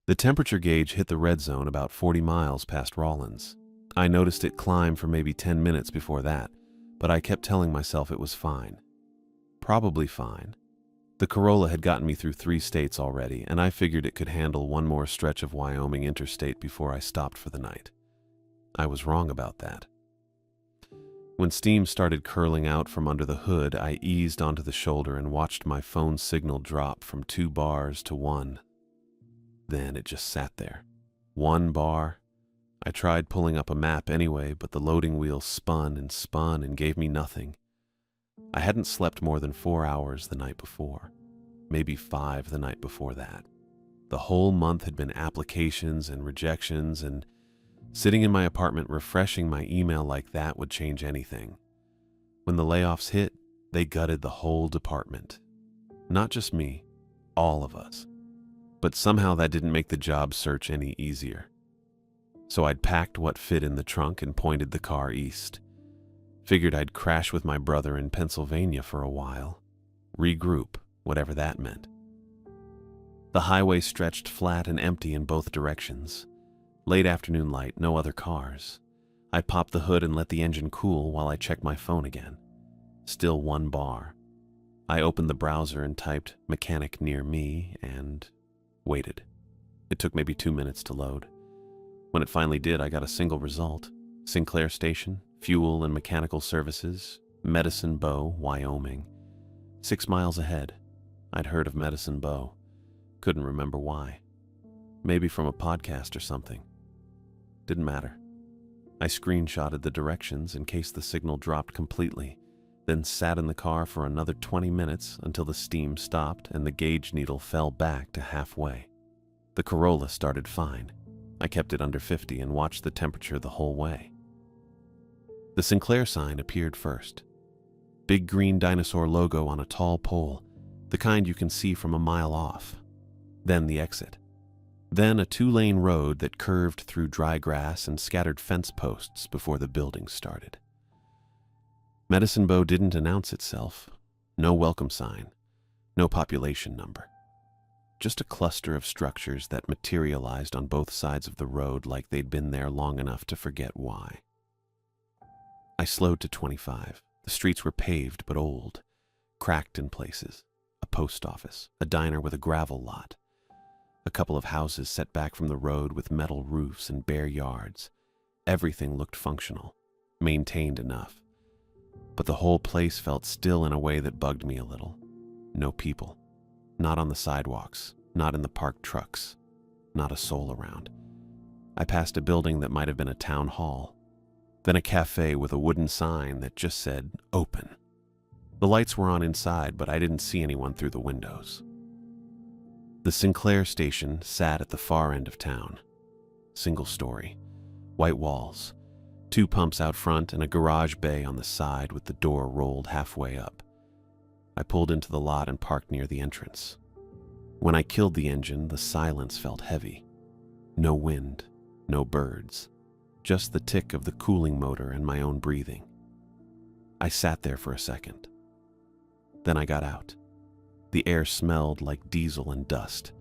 The temperature gauge hit the red zone about 40 miles past Rawlins. I noticed it climb for maybe 10 minutes before that, but I kept telling myself it was fine. Probably fine. The Corolla had gotten me through 3 states already, and I figured it could handle one more stretch of Wyoming interstate before I stopped for the night. I was wrong about that. When steam started curling out from under the hood, I eased onto the shoulder and watched my phone signal drop from 2 bars to 1. Then it just sat there. 1 bar. I tried pulling up a map anyway, but the loading wheel spun and gave me nothing. I hadn't slept more than 4 hours the night before, maybe 5 the night before that. The whole month had been applications and rejections, and sitting in my apartment refreshing my email like that would change anything. When the layoffs hit, they gutted the whole department. Not just me, all of us. But somehow that didn't make the job search any easier. So I'd packed what fit in the trunk and pointed the car east. Figured I'd crash with my brother in Pennsylvania for a while. Regroup, whatever that meant. The highway stretched flat and empty in both directions. Late afternoon light, no other cars. I popped the hood and let the engine cool while I checked my phone again. Still 1 bar. I opened the browser and typed "mechanic near me" and waited. It took maybe 2 minutes to load. When it finally did, I got a single result. Sinclair Station, Fuel and Mechanical Services, Medicine Bow, Wyoming. 6 miles ahead. I'd heard of Medicine Bow. Couldn't remember why. Maybe from a podcast or something. Didn't matter. I screenshotted the directions in case the signal dropped completely, then sat in the car for another 20 minutes until the steam stopped and the gauge needle fell back to halfway. The Corolla started fine. I kept it under 50 and watched the temperature the whole way. The Sinclair sign appeared first. Big green dinosaur logo on a tall pole, the kind you can see from a mile off. Then the exit. Then a 2-lane road that curved through dry grass and scattered fence posts before the buildings started. Medicine Bow didn't announce itself. No welcome sign. No population number. Just a cluster of structures that materialized on both sides of the road like they'd been there long enough to forget why. I slowed to 25. The streets were paved but old, cracked in places. A post office, a diner with a gravel lot. A couple of houses set back from the road with metal roofs and bare yards. Everything looked functional, maintained enough. But the whole place felt still in a way that bugged me a little. No people. Not on the sidewalks, not in the parked trucks, not a soul around. I passed a building that might have been a town hall, then a cafe with a wooden sign that just said, "Open." The lights were on inside, but I didn't see anyone through the windows. The Sinclair station sat at the far end of town. Single story, white walls, 2 pumps out front and a garage bay on the side with the door rolled halfway up. I pulled into the lot and parked near the entrance. When I killed the engine, the silence felt heavy. No wind, no birds, just the tick of the cooling motor and my own breathing. I sat there for a second. Then I got out. The air smelled like diesel and dust.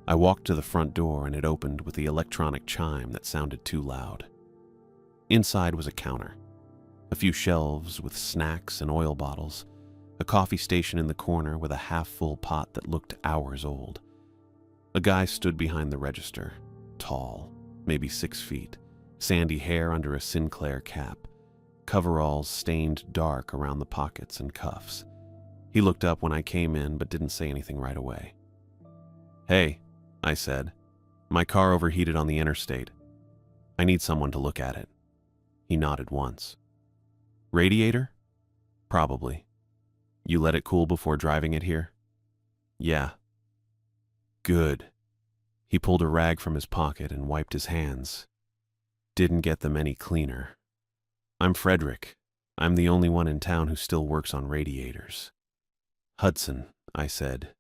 I walked to the front door and it opened with the electronic chime that sounded too loud. Inside was a counter, a few shelves with snacks and oil bottles, a coffee station in the corner with a half-full pot that looked hours old. A guy stood behind the register, tall, maybe 6 feet, sandy hair under a Sinclair cap, coveralls stained dark around the pockets and cuffs. He looked up when I came in but didn't say anything right away. "Hey," I said. "My car overheated on the interstate. I need someone to look at it." He nodded once. "Radiator?" "Probably. You let it cool before driving it here?" "Yeah." "Good." He pulled a rag from his pocket and wiped his hands. "Didn't get them any cleaner. I'm Frederick. I'm the only one in town who still works on radiators." "Hudson," I said.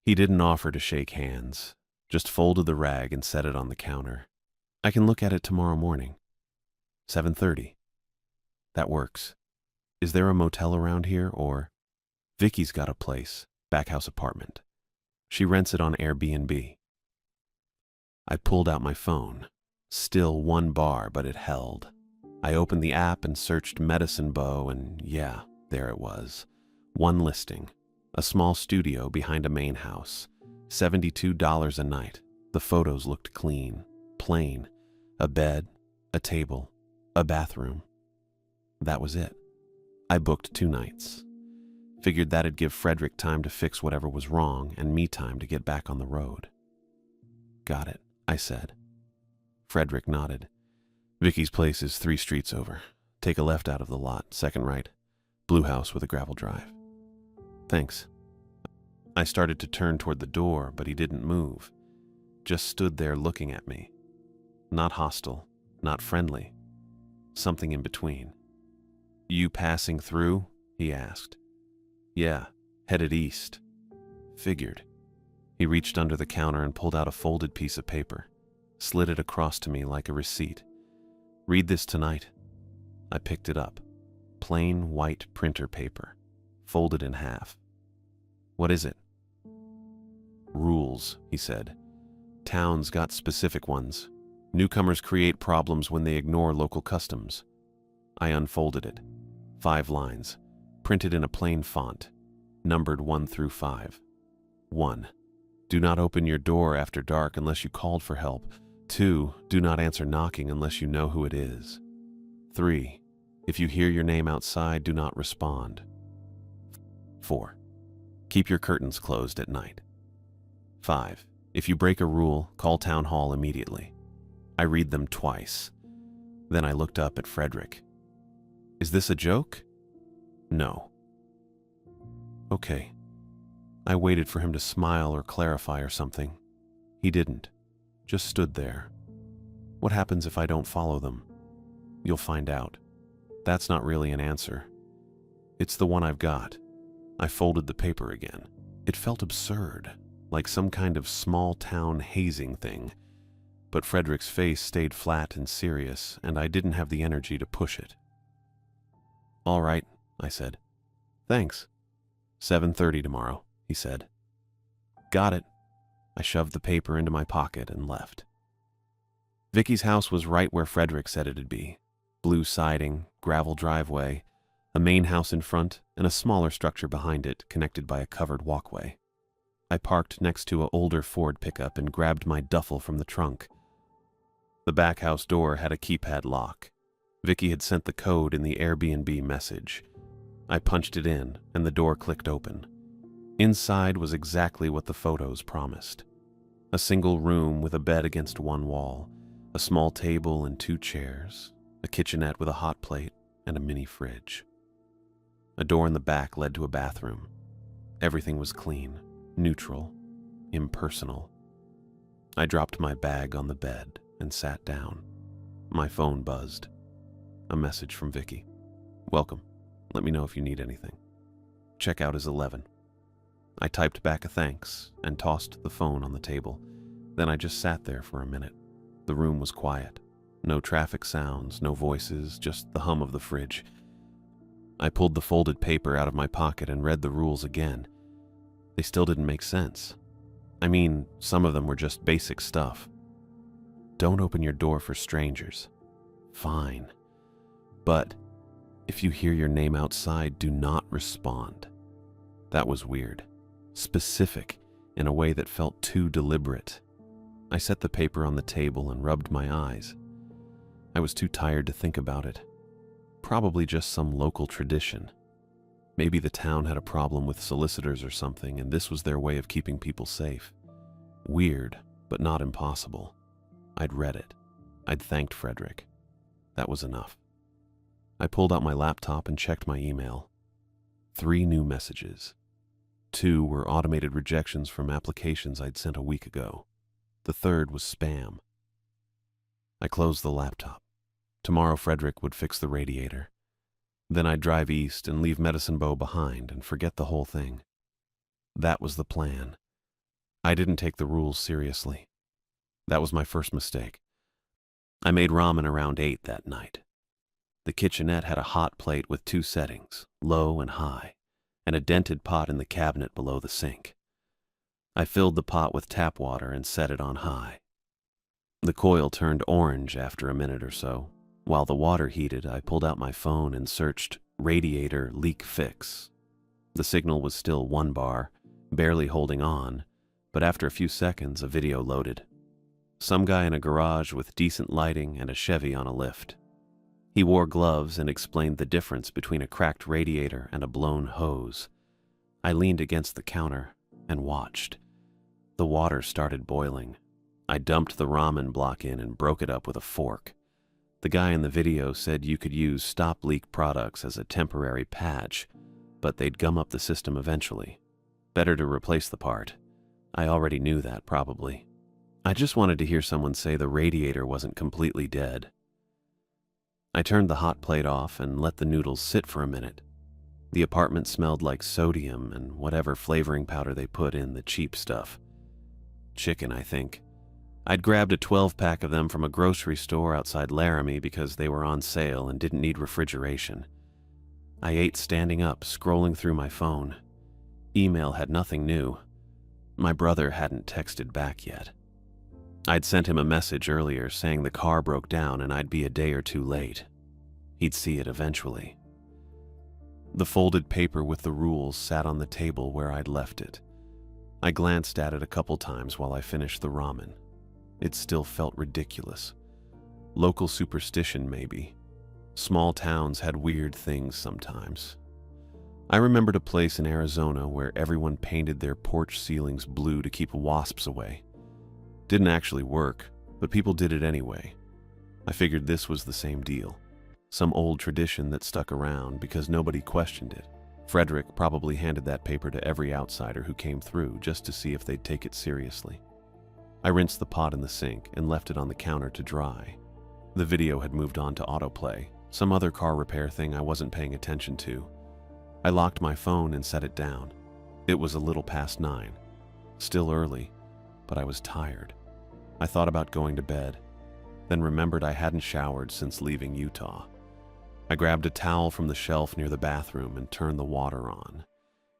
He didn't offer to shake hands, just folded the rag and set it on the counter. "I can look at it tomorrow morning. 7:30. That works. Is there a motel around here, or—" "Vicky's got a place, back house apartment. She rents it on Airbnb." I pulled out my phone. Still 1 bar, but it held. I opened the app and searched Medicine Bow, and yeah, there it was. One listing. A small studio behind a main house. $72 a night. The photos looked clean, plain. A bed, a table, a bathroom. That was it. I booked 2 nights. Figured that'd give Frederick time to fix whatever was wrong and me time to get back on the road. Got it, I said. Frederick nodded. Vicky's place is 3 streets over. Take a left out of the lot, second right. Blue house with a gravel drive. Thanks. I started to turn toward the door, but he didn't move. Just stood there looking at me. Not hostile, not friendly. Something in between. You passing through? He asked. Yeah, headed east. Figured. He reached under the counter and pulled out a folded piece of paper. Slid it across to me like a receipt. Read this tonight. I picked it up. Plain white printer paper. Folded in half. What is it? Rules, he said. Towns got specific ones. Newcomers create problems when they ignore local customs. I unfolded it. 5 lines, printed in a plain font, numbered 1 through 5. 1. Do not open your door after dark unless you called for help. 2. Do not answer knocking unless you know who it is. 3. If you hear your name outside, do not respond. 4. Keep your curtains closed at night. 5. If you break a rule, call town hall immediately. I read them twice. Then I looked up at Frederick. Is this a joke? No. Okay. I waited for him to smile or clarify or something. He didn't. Just stood there. What happens if I don't follow them? You'll find out. That's not really an answer. It's the one I've got. I folded the paper again. It felt absurd, like some kind of small-town hazing thing. But Frederick's face stayed flat and serious, and I didn't have the energy to push it. All right, I said. Thanks. 7:30 tomorrow, he said. Got it. I shoved the paper into my pocket and left. Vicky's house was right where Frederick said it'd be. Blue siding, gravel driveway, a main house in front, and a smaller structure behind it connected by a covered walkway. I parked next to an older Ford pickup and grabbed my duffel from the trunk. The back house door had a keypad lock. Vicky had sent the code in the Airbnb message. I punched it in, and the door clicked open. Inside was exactly what the photos promised. A single room with a bed against one wall, a small table and 2 chairs, a kitchenette with a hot plate, and a mini fridge. A door in the back led to a bathroom. Everything was clean, neutral, impersonal. I dropped my bag on the bed and sat down. My phone buzzed. A message from Vicky. Welcome. Let me know if you need anything. Checkout is 11. I typed back a thanks and tossed the phone on the table. Then I just sat there for a minute. The room was quiet. No traffic sounds, no voices, just the hum of the fridge. I pulled the folded paper out of my pocket and read the rules again. They still didn't make sense. I mean, some of them were just basic stuff. Don't open your door for strangers. Fine. But if you hear your name outside, do not respond. That was weird. Specific, in a way that felt too deliberate. I set the paper on the table and rubbed my eyes. I was too tired to think about it. Probably just some local tradition. Maybe the town had a problem with solicitors or something, and this was their way of keeping people safe. Weird, but not impossible. I'd read it. I'd thanked Frederick. That was enough. I pulled out my laptop and checked my email. 3 new messages. 2 were automated rejections from applications I'd sent a week ago. The 3rd was spam. I closed the laptop. Tomorrow Frederick would fix the radiator. Then I'd drive east and leave Medicine Bow behind and forget the whole thing. That was the plan. I didn't take the rules seriously. That was my first mistake. I made ramen around 8 that night. The kitchenette had a hot plate with 2 settings, low and high, and a dented pot in the cabinet below the sink. I filled the pot with tap water and set it on high. The coil turned orange after a minute or so. While the water heated, I pulled out my phone and searched radiator leak fix. The signal was still 1 bar, barely holding on, but after a few seconds, a video loaded. Some guy in a garage with decent lighting and a Chevy on a lift. He wore gloves and explained the difference between a cracked radiator and a blown hose. I leaned against the counter and watched. The water started boiling. I dumped the ramen block in and broke it up with a fork. The guy in the video said you could use stop leak products as a temporary patch, but they'd gum up the system eventually. Better to replace the part. I already knew that, probably. I just wanted to hear someone say the radiator wasn't completely dead. I turned the hot plate off and let the noodles sit for a minute. The apartment smelled like sodium and whatever flavoring powder they put in, the cheap stuff. Chicken, I think. I'd grabbed a 12-pack of them from a grocery store outside Laramie because they were on sale and didn't need refrigeration. I ate standing up, scrolling through my phone. Email had nothing new. My brother hadn't texted back yet. I'd sent him a message earlier saying the car broke down and I'd be a day or two late. He'd see it eventually. The folded paper with the rules sat on the table where I'd left it. I glanced at it a couple times while I finished the ramen. It still felt ridiculous. Local superstition, maybe. Small towns had weird things sometimes. I remembered a place in Arizona where everyone painted their porch ceilings blue to keep wasps away. Didn't actually work, but people did it anyway. I figured this was the same deal. Some old tradition that stuck around because nobody questioned it. Frederick probably handed that paper to every outsider who came through just to see if they'd take it seriously. I rinsed the pot in the sink and left it on the counter to dry. The video had moved on to autoplay, some other car repair thing I wasn't paying attention to. I locked my phone and set it down. It was a little past 9. Still early, but I was tired. I thought about going to bed, then remembered I hadn't showered since leaving Utah. I grabbed a towel from the shelf near the bathroom and turned the water on.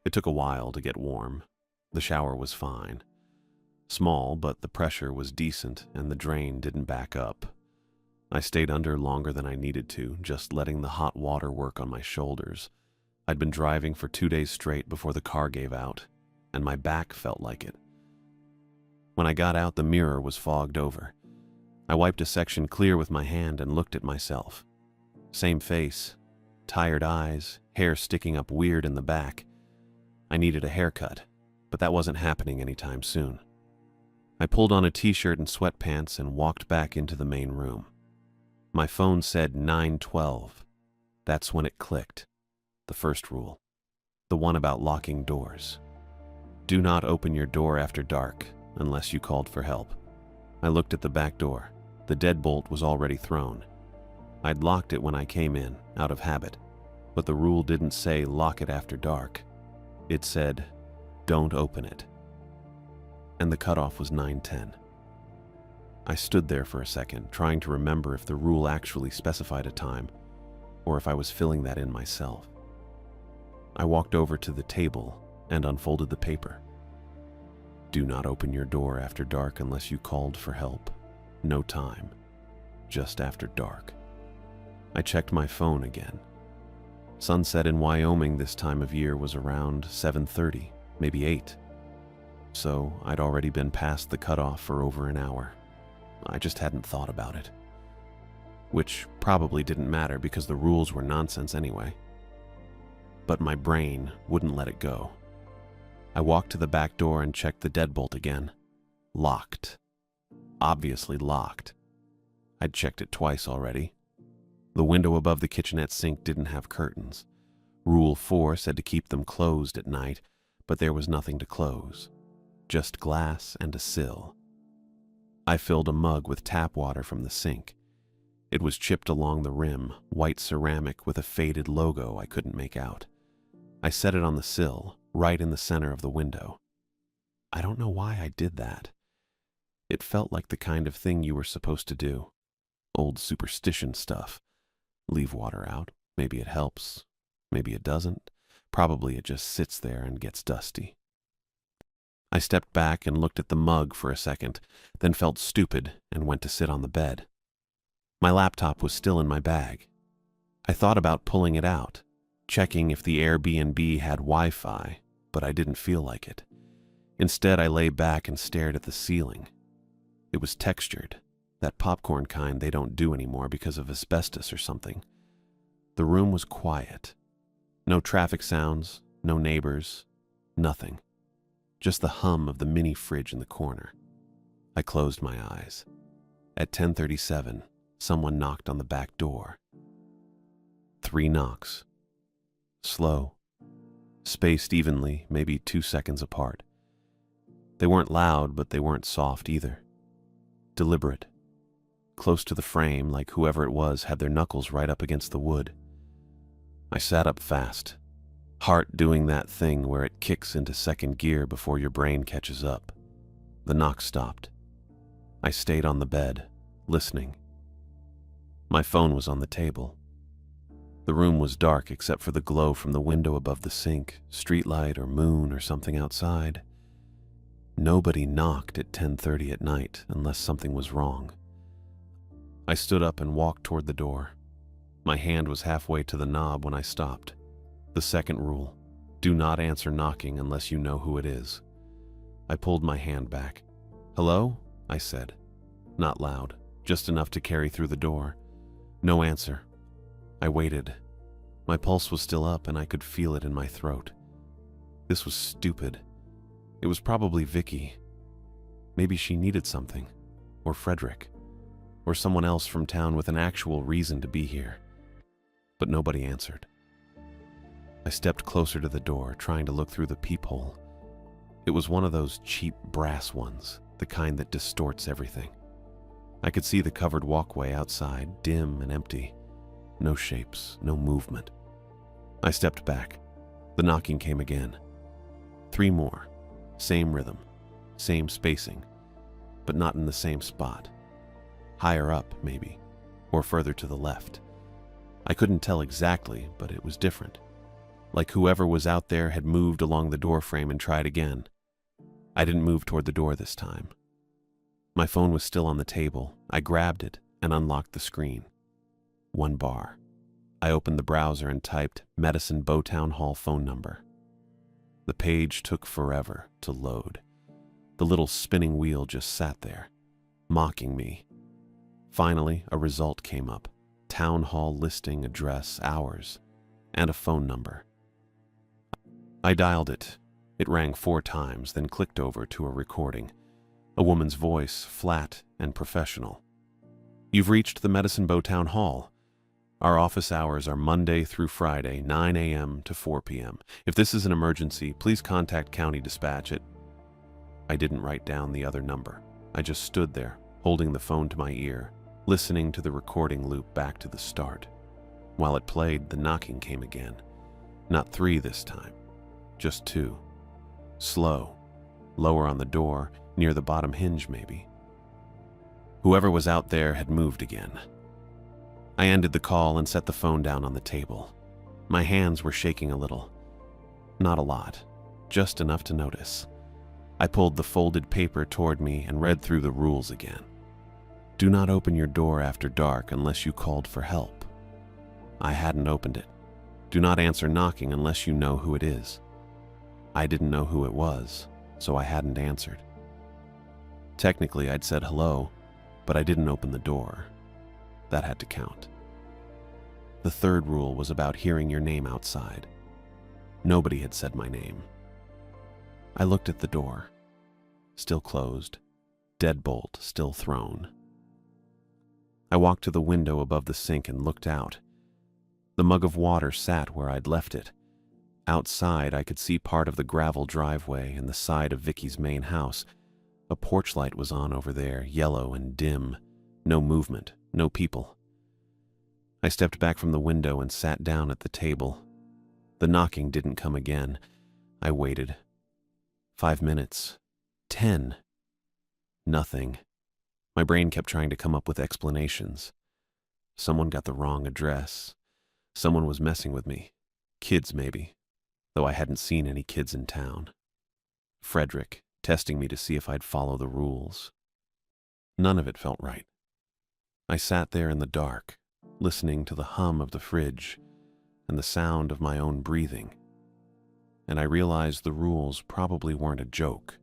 It took a while to get warm. The shower was fine. Small, but the pressure was decent and the drain didn't back up. I stayed under longer than I needed to, just letting the hot water work on my shoulders. I'd been driving for 2 days straight before the car gave out, and my back felt like it. When I got out, the mirror was fogged over. I wiped a section clear with my hand and looked at myself. Same face, tired eyes, hair sticking up weird in the back. I needed a haircut, but that wasn't happening anytime soon. I pulled on a t-shirt and sweatpants and walked back into the main room. My phone said 9:12. That's when it clicked. The first rule. The one about locking doors. Do not open your door after dark unless you called for help. I looked at the back door. The deadbolt was already thrown. I'd locked it when I came in, out of habit, but the rule didn't say lock it after dark. It said, don't open it. And the cutoff was 9:10. I stood there for a second, trying to remember if the rule actually specified a time, or if I was filling that in myself. I walked over to the table and unfolded the paper. Do not open your door after dark unless you called for help. No time. Just after dark. I checked my phone again. Sunset in Wyoming this time of year was around 7:30, maybe 8. So I'd already been past the cutoff for over an hour. I just hadn't thought about it. Which probably didn't matter because the rules were nonsense anyway. But my brain wouldn't let it go. I walked to the back door and checked the deadbolt again. Locked. Obviously locked. I'd checked it twice already. The window above the kitchenette sink didn't have curtains. Rule 4 said to keep them closed at night, but there was nothing to close. Just glass and a sill. I filled a mug with tap water from the sink. It was chipped along the rim, white ceramic with a faded logo I couldn't make out. I set it on the sill, right in the center of the window. I don't know why I did that. It felt like the kind of thing you were supposed to do. Old superstition stuff. Leave water out. Maybe it helps. Maybe it doesn't. Probably it just sits there and gets dusty. I stepped back and looked at the mug for a second, then felt stupid and went to sit on the bed. My laptop was still in my bag. I thought about pulling it out, checking if the Airbnb had Wi-Fi, but I didn't feel like it. Instead, I lay back and stared at the ceiling. It was textured, that popcorn kind they don't do anymore because of asbestos or something. The room was quiet. No traffic sounds, no neighbors, nothing. Just the hum of the mini fridge in the corner. I closed my eyes. At 10:37, someone knocked on the back door. 3 knocks. Slow. Spaced evenly, maybe 2 seconds apart. They weren't loud, but they weren't soft either. Deliberate. Close to the frame, like whoever it was had their knuckles right up against the wood. I sat up fast. Heart doing that thing where it kicks into second gear before your brain catches up. The knock stopped. I stayed on the bed, listening. My phone was on the table. The room was dark except for the glow from the window above the sink, streetlight or moon or something outside. Nobody knocked at 10:30 at night unless something was wrong. I stood up and walked toward the door. My hand was halfway to the knob when I stopped. The second rule, do not answer knocking unless you know who it is. I pulled my hand back. "Hello?" I said. Not loud, just enough to carry through the door. No answer. I waited. My pulse was still up and I could feel it in my throat. This was stupid. It was probably Vicky. Maybe she needed something. Or Frederick. Or someone else from town with an actual reason to be here. But nobody answered. I stepped closer to the door, trying to look through the peephole. It was one of those cheap brass ones, the kind that distorts everything. I could see the covered walkway outside, dim and empty. No shapes, no movement. I stepped back. The knocking came again. 3 more. Same rhythm, same spacing, but not in the same spot. Higher up, maybe, or further to the left. I couldn't tell exactly, but it was different. Like whoever was out there had moved along the doorframe and tried again. I didn't move toward the door this time. My phone was still on the table. I grabbed it and unlocked the screen. 1 bar. I opened the browser and typed Medicine Bowtown Hall phone number. The page took forever to load. The little spinning wheel just sat there, mocking me. Finally, a result came up. Town hall listing, address, hours, and a phone number. I dialed it. It rang 4 times, then clicked over to a recording. A woman's voice, flat and professional. "You've reached the Medicine Bowtown Hall. Our office hours are Monday through Friday, 9 a.m. to 4 p.m. If this is an emergency, please contact County Dispatch at..." I didn't write down the other number. I just stood there, holding the phone to my ear, listening to the recording loop back to the start. While it played, the knocking came again. Not 3 this time, just 2. Slow, lower on the door, near the bottom hinge maybe. Whoever was out there had moved again. I ended the call and set the phone down on the table. My hands were shaking a little. Not a lot, just enough to notice. I pulled the folded paper toward me and read through the rules again. Do not open your door after dark unless you called for help. I hadn't opened it. Do not answer knocking unless you know who it is. I didn't know who it was, so I hadn't answered. Technically, I'd said hello, but I didn't open the door. That had to count. The third rule was about hearing your name outside. Nobody had said my name. I looked at the door. Still closed. Deadbolt still thrown. I walked to the window above the sink and looked out. The mug of water sat where I'd left it. Outside, I could see part of the gravel driveway and the side of Vicky's main house. A porch light was on over there, yellow and dim. No movement, no people. I stepped back from the window and sat down at the table. The knocking didn't come again. I waited. 5 minutes. 10. Nothing. My brain kept trying to come up with explanations. Someone got the wrong address. Someone was messing with me. Kids, maybe. Though I hadn't seen any kids in town. Frederick, testing me to see if I'd follow the rules. None of it felt right. I sat there in the dark, listening to the hum of the fridge and the sound of my own breathing, and I realized the rules probably weren't a joke.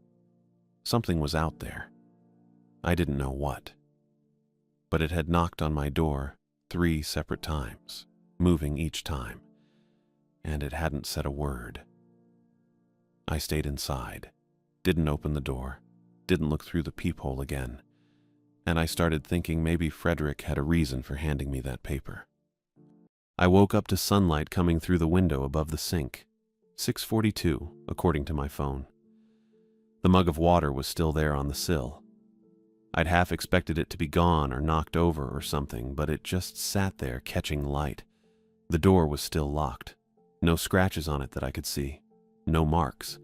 Something was out there. I didn't know what. But it had knocked on my door 3 separate times, moving each time, and it hadn't said a word. I stayed inside, didn't open the door, didn't look through the peephole again, and I started thinking maybe Frederick had a reason for handing me that paper. I woke up to sunlight coming through the window above the sink. 6:42, according to my phone. The mug of water was still there on the sill. I'd half expected it to be gone or knocked over or something, but it just sat there catching light. The door was still locked. No scratches on it that I could see. No marks.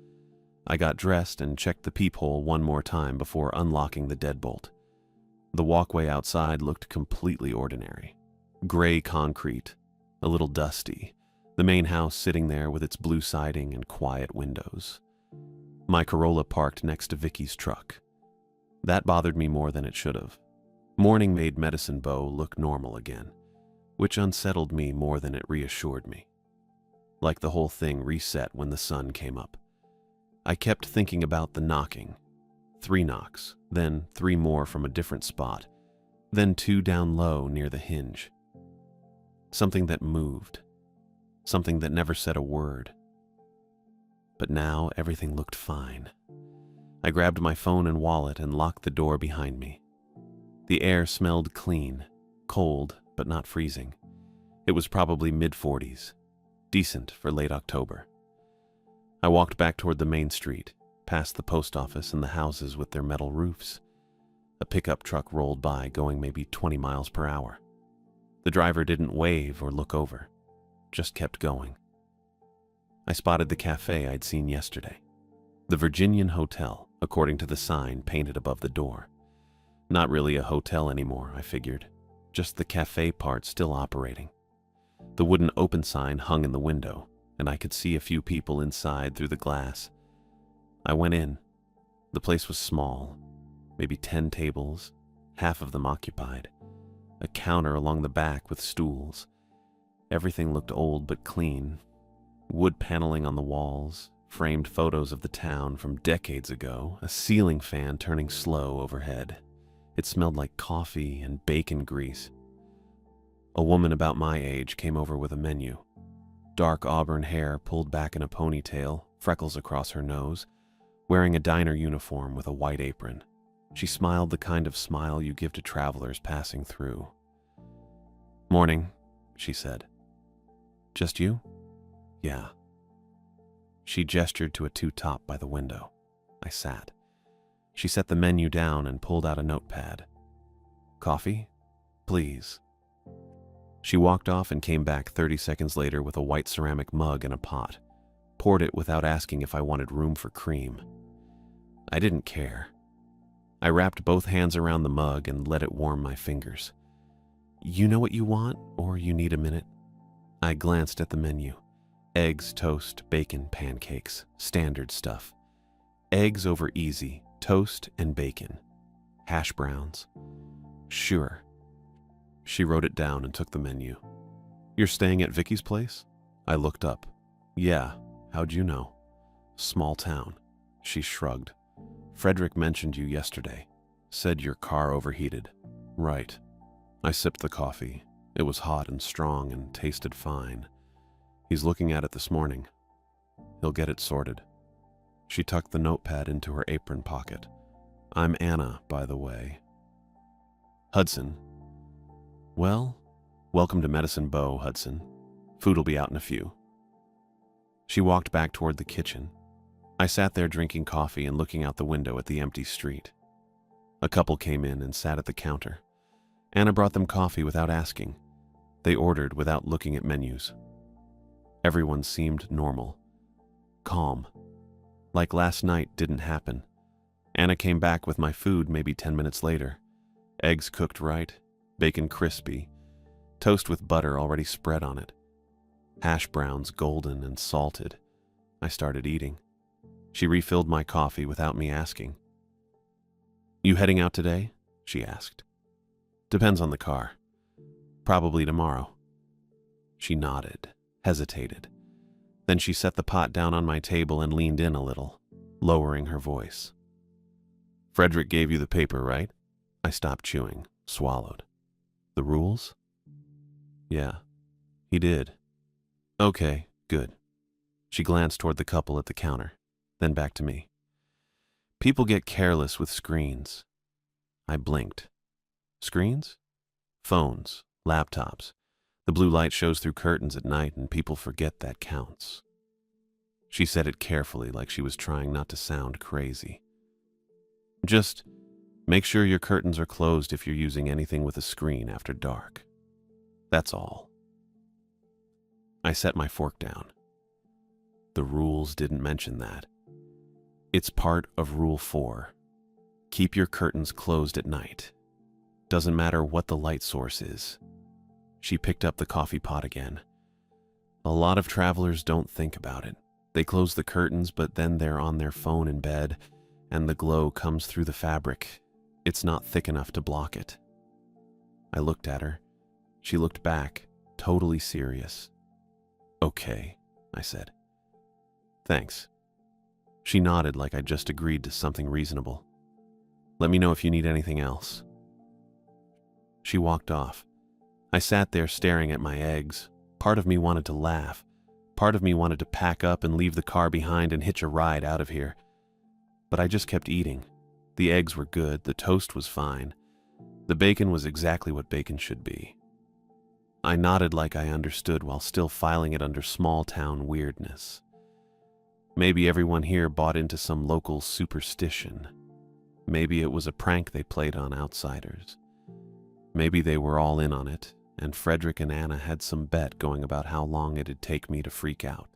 I got dressed and checked the peephole one more time before unlocking the deadbolt. The walkway outside looked completely ordinary. Gray concrete, a little dusty, the main house sitting there with its blue siding and quiet windows. My Corolla parked next to Vicky's truck. That bothered me more than it should have. Morning made Medicine Bow look normal again, which unsettled me more than it reassured me. Like the whole thing reset when the sun came up. I kept thinking about the knocking. 3 knocks, then 3 more from a different spot, then 2 down low near the hinge. Something that moved. Something that never said a word. But now everything looked fine. I grabbed my phone and wallet and locked the door behind me. The air smelled clean, cold but not freezing. It was probably mid-40s, decent for late October. I walked back toward the main street, past the post office and the houses with their metal roofs. A pickup truck rolled by, going maybe 20 miles per hour. The driver didn't wave or look over, just kept going. I spotted the cafe I'd seen yesterday. The Virginian Hotel, according to the sign painted above the door. Not really a hotel anymore, I figured. Just the cafe part still operating. The wooden open sign hung in the window, and I could see a few people inside through the glass. I went in. The place was small, maybe 10 tables, half of them occupied. A counter along the back with stools. Everything looked old but clean. Wood paneling on the walls, framed photos of the town from decades ago, a ceiling fan turning slow overhead. It smelled like coffee and bacon grease. A woman about my age came over with a menu. Dark auburn hair pulled back in a ponytail, freckles across her nose, wearing a diner uniform with a white apron. She smiled the kind of smile you give to travelers passing through. "Morning," she said. "Just you?" "Yeah." She gestured to a 2-top by the window. I sat. She set the menu down and pulled out a notepad. "Coffee? Please." She walked off and came back 30 seconds later with a white ceramic mug and a pot. Poured it without asking if I wanted room for cream. I didn't care. I wrapped both hands around the mug and let it warm my fingers. "You know what you want, or you need a minute?" I glanced at the menu. Eggs, toast, bacon, pancakes, standard stuff. Eggs over easy, toast and bacon. Hash browns. Sure. She wrote it down and took the menu. "You're staying at Vicky's place?" I looked up. "Yeah, how'd you know?" "Small town." She shrugged. "Frederick mentioned you yesterday. Said your car overheated." "Right." I sipped the coffee. It was hot and strong and tasted fine. "He's looking at it this morning. He'll get it sorted." She tucked the notepad into her apron pocket. "I'm Anna, by the way." "Hudson." "Well, welcome to Medicine Bow, Hudson. Food'll be out in a few." She walked back toward the kitchen. I sat there drinking coffee and looking out the window at the empty street. A couple came in and sat at the counter. Anna brought them coffee without asking. They ordered without looking at menus. Everyone seemed normal. Calm. Like last night didn't happen. Anna came back with my food maybe 10 minutes later. Eggs cooked right, bacon crispy, toast with butter already spread on it. Hash browns golden and salted. I started eating. She refilled my coffee without me asking. You heading out today? She asked. Depends on the car. Probably tomorrow. She nodded, hesitated. Then she set the pot down on my table and leaned in a little, lowering her voice. Frederick gave you the paper, right? I stopped chewing, swallowed. The rules? Yeah, he did. Okay, good. She glanced toward the couple at the counter, then back to me. People get careless with screens. I blinked. Screens? Phones, laptops. The blue light shows through curtains at night and people forget that counts. She said it carefully, like she was trying not to sound crazy. Just make sure your curtains are closed if you're using anything with a screen after dark. That's all. I set my fork down. The rules didn't mention that. It's part of Rule 4. Keep your curtains closed at night. Doesn't matter what the light source is. She picked up the coffee pot again. A lot of travelers don't think about it. They close the curtains, but then they're on their phone in bed, and the glow comes through the fabric. It's not thick enough to block it. I looked at her. She looked back, totally serious. Okay, I said. Thanks. She nodded like I'd just agreed to something reasonable. Let me know if you need anything else. She walked off. I sat there staring at my eggs. Part of me wanted to laugh. Part of me wanted to pack up and leave the car behind and hitch a ride out of here. But I just kept eating. The eggs were good, the toast was fine. The bacon was exactly what bacon should be. I nodded like I understood while still filing it under small-town weirdness. Maybe everyone here bought into some local superstition. Maybe it was a prank they played on outsiders. Maybe they were all in on it, and Frederick and Anna had some bet going about how long it'd take me to freak out.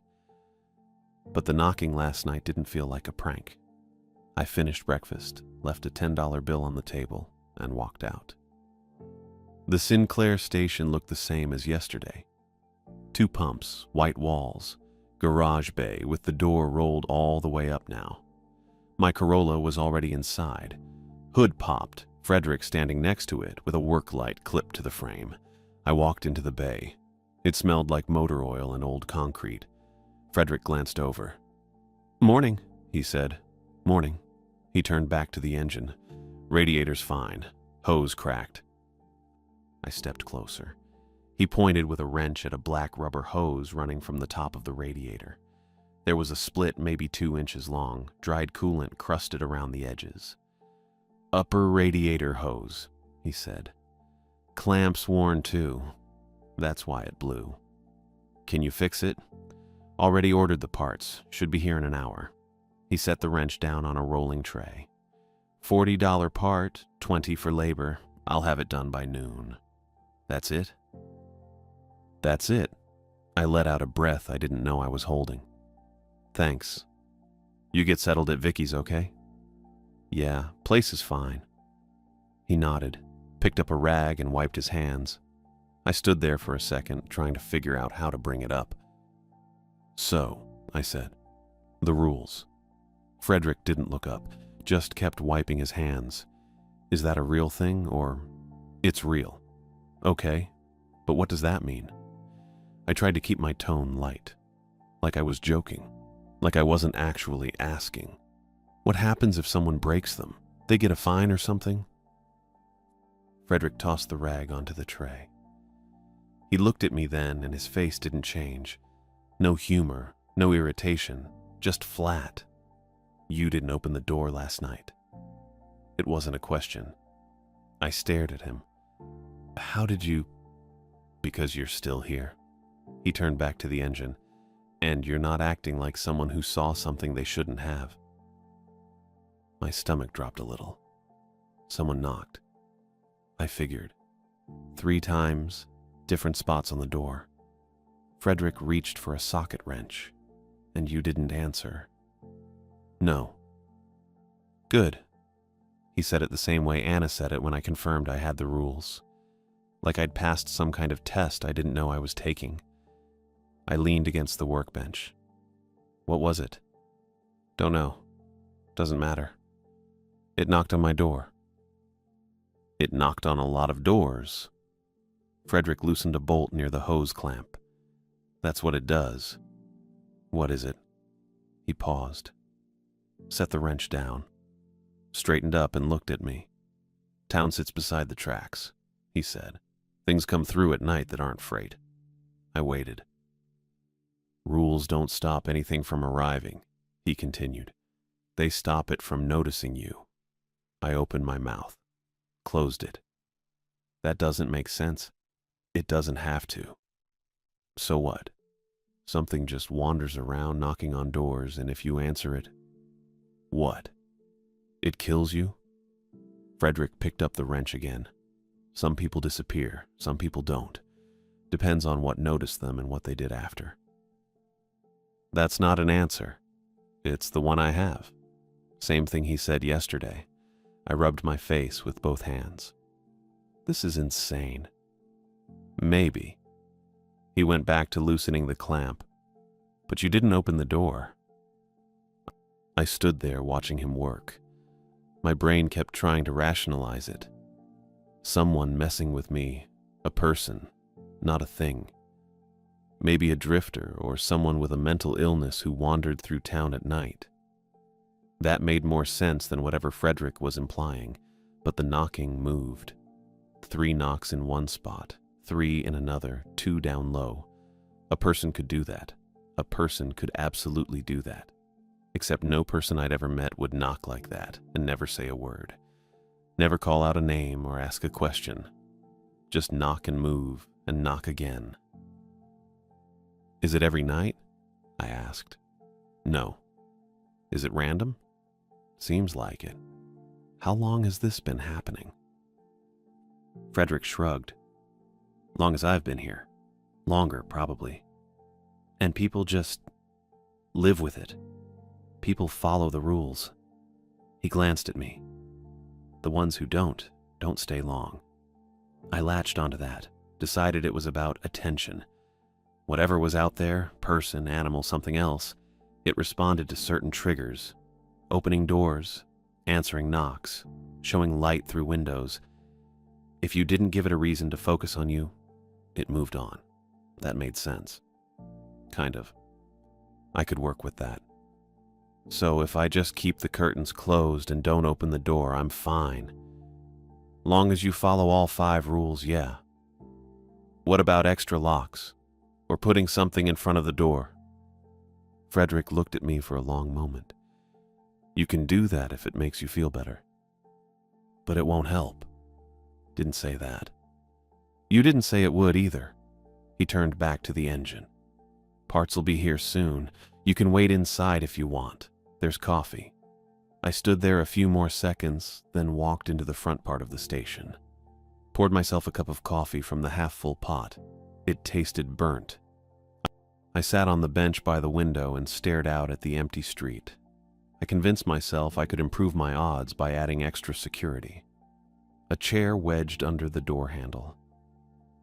But the knocking last night didn't feel like a prank. I finished breakfast, left a $10 bill on the table, and walked out. The Sinclair station looked the same as yesterday. 2 pumps, white walls, garage bay with the door rolled all the way up now. My Corolla was already inside. Hood popped, Frederick standing next to it with a work light clipped to the frame. I walked into the bay. It smelled like motor oil and old concrete. Frederick glanced over. Morning, he said. Morning. He turned back to the engine. Radiator's fine. Hose cracked. I stepped closer. He pointed with a wrench at a black rubber hose running from the top of the radiator. There was a split maybe 2 inches long, dried coolant crusted around the edges. Upper radiator hose, he said. Clamps worn too. That's why it blew. Can you fix it? Already ordered the parts. Should be here in an hour. He set the wrench down on a rolling tray. $40 part, $20 for labor. I'll have it done by noon. That's it? That's it. I let out a breath I didn't know I was holding. Thanks. You get settled at Vicky's, okay? Yeah, place is fine. He nodded, picked up a rag and wiped his hands. I stood there for a second, trying to figure out how to bring it up. So, I said, the rules. Frederick didn't look up, just kept wiping his hands. Is that a real thing, or... It's real. Okay, but what does that mean? I tried to keep my tone light, like I was joking, like I wasn't actually asking. What happens if someone breaks them? They get a fine or something? Frederick tossed the rag onto the tray. He looked at me then, and his face didn't change. No humor, no irritation, just flat. You didn't open the door last night. It wasn't a question. I stared at him. How did you... Because you're still here. He turned back to the engine. And you're not acting like someone who saw something they shouldn't have. My stomach dropped a little. Someone knocked. I figured. 3 times, different spots on the door. Frederick reached for a socket wrench, and you didn't answer. No. Good. He said it the same way Anna said it when I confirmed I had the rules. Like I'd passed some kind of test I didn't know I was taking. I leaned against the workbench. What was it? Don't know. Doesn't matter. It knocked on my door. It knocked on a lot of doors. Frederick loosened a bolt near the hose clamp. That's what it does. What is it? He paused, set the wrench down, straightened up and looked at me. Town sits beside the tracks, he said. Things come through at night that aren't freight. I waited. Rules don't stop anything from arriving, he continued. They stop it from noticing you. I opened my mouth, closed it. That doesn't make sense. It doesn't have to. So what? Something just wanders around knocking on doors, and if you answer it, what? It kills you? Frederick picked up the wrench again. Some people disappear, some people don't. Depends on what noticed them and what they did after. That's not an answer. It's the one I have. Same thing he said yesterday. I rubbed my face with both hands. This is insane. Maybe. He went back to loosening the clamp. But you didn't open the door. I stood there watching him work. My brain kept trying to rationalize it. Someone messing with me, a person, not a thing. Maybe a drifter or someone with a mental illness who wandered through town at night. That made more sense than whatever Frederick was implying, but the knocking moved. 3 knocks in one spot, 3 in another, 2 down low. A person could do that. A person could absolutely do that. Except no person I'd ever met would knock like that and never say a word. Never call out a name or ask a question. Just knock and move and knock again. Is it every night? I asked. No. Is it random? Seems like it. How long has this been happening? Frederick shrugged. Long as I've been here. Longer, probably. And people just live with it. People follow the rules. He glanced at me. The ones who don't stay long. I latched onto that, decided it was about attention. Whatever was out there, person, animal, something else, it responded to certain triggers. Opening doors, answering knocks, showing light through windows. If you didn't give it a reason to focus on you, it moved on. That made sense. Kind of. I could work with that. So if I just keep the curtains closed and don't open the door, I'm fine. Long as you follow all 5 rules, yeah. What about extra locks? Or putting something in front of the door? Frederick looked at me for a long moment. You can do that if it makes you feel better. But it won't help. Didn't say that. You didn't say it would either. He turned back to the engine. Parts will be here soon. You can wait inside if you want. There's coffee. I stood there a few more seconds, then walked into the front part of the station. Poured myself a cup of coffee from the half-full pot. It tasted burnt. I sat on the bench by the window and stared out at the empty street. I convinced myself I could improve my odds by adding extra security. A chair wedged under the door handle.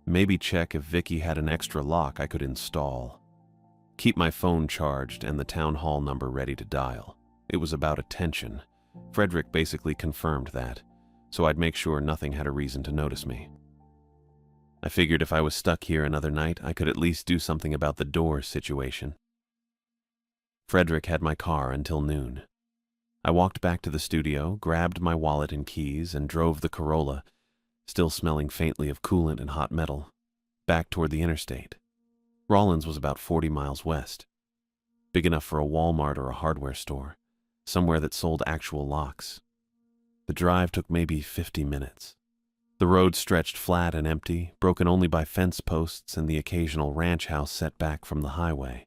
Maybe check if Vicky had an extra lock I could install. Keep my phone charged and the town hall number ready to dial. It was about attention. Frederick basically confirmed that, so I'd make sure nothing had a reason to notice me. I figured if I was stuck here another night, I could at least do something about the door situation. Frederick had my car until noon. I walked back to the studio, grabbed my wallet and keys, and drove the Corolla, still smelling faintly of coolant and hot metal, back toward the interstate. Rawlins was about 40 miles west. Big enough for a Walmart or a hardware store, somewhere that sold actual locks. The drive took maybe 50 minutes. The road stretched flat and empty, broken only by fence posts and the occasional ranch house set back from the highway.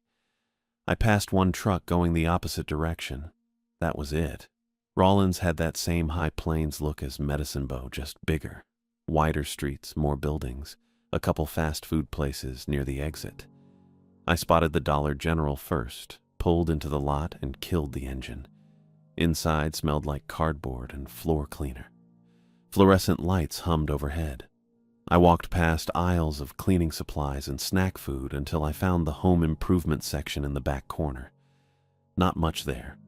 I passed one truck going the opposite direction. That was it. Rawlins had that same High Plains look as Medicine Bow, just bigger. Wider streets, more buildings, a couple fast food places near the exit. I spotted the Dollar General first, pulled into the lot and killed the engine. Inside smelled like cardboard and floor cleaner. Fluorescent lights hummed overhead. I walked past aisles of cleaning supplies and snack food until I found the home improvement section in the back corner. Not much there.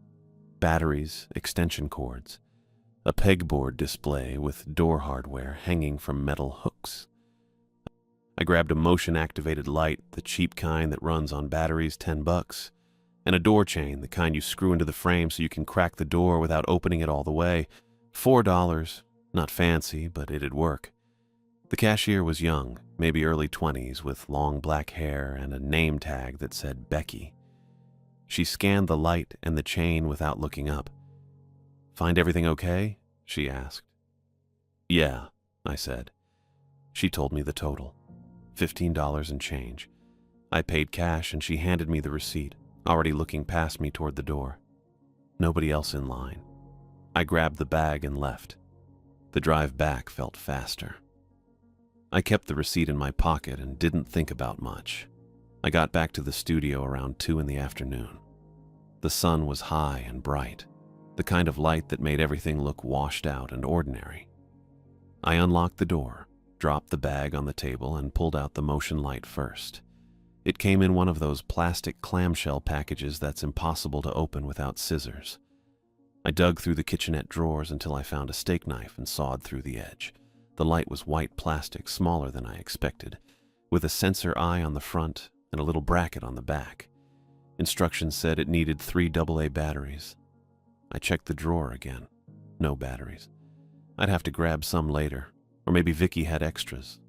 batteries, extension cords, a pegboard display with door hardware hanging from metal hooks. I grabbed a motion-activated light, the cheap kind that runs on batteries, $10, and a door chain, the kind you screw into the frame so you can crack the door without opening it all the way, $4. Not fancy, but it'd work. The cashier was young, maybe early 20s, with long black hair and a name tag that said Becky. She scanned the light and the chain without looking up. "Find everything okay?" she asked. "Yeah," I said. She told me the total, $15 and change. I paid cash and she handed me the receipt, already looking past me toward the door. Nobody else in line. I grabbed the bag and left. The drive back felt faster. I kept the receipt in my pocket and didn't think about much. I got back to the studio around 2 in the afternoon. The sun was high and bright, the kind of light that made everything look washed out and ordinary. I unlocked the door, dropped the bag on the table, and pulled out the motion light first. It came in one of those plastic clamshell packages that's impossible to open without scissors. I dug through the kitchenette drawers until I found a steak knife and sawed through the edge. The light was white plastic, smaller than I expected, with a sensor eye on the front and a little bracket on the back. Instructions said it needed 3 AA batteries. I checked the drawer again. No batteries. I'd have to grab some later, or maybe Vicky had extras.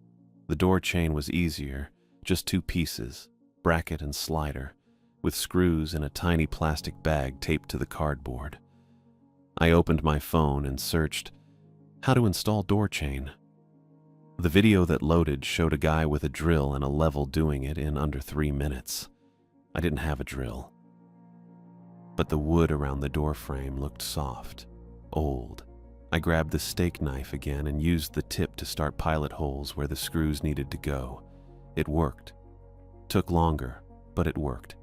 The door chain was easier, just 2 pieces, bracket and slider, with screws in a tiny plastic bag taped to the cardboard. I opened my phone and searched how to install door chain. The video that loaded showed a guy with a drill and a level doing it in under 3 minutes. I didn't have a drill. But the wood around the door frame looked soft, old. I grabbed the steak knife again and used the tip to start pilot holes where the screws needed to go. It worked. Took longer, but it worked.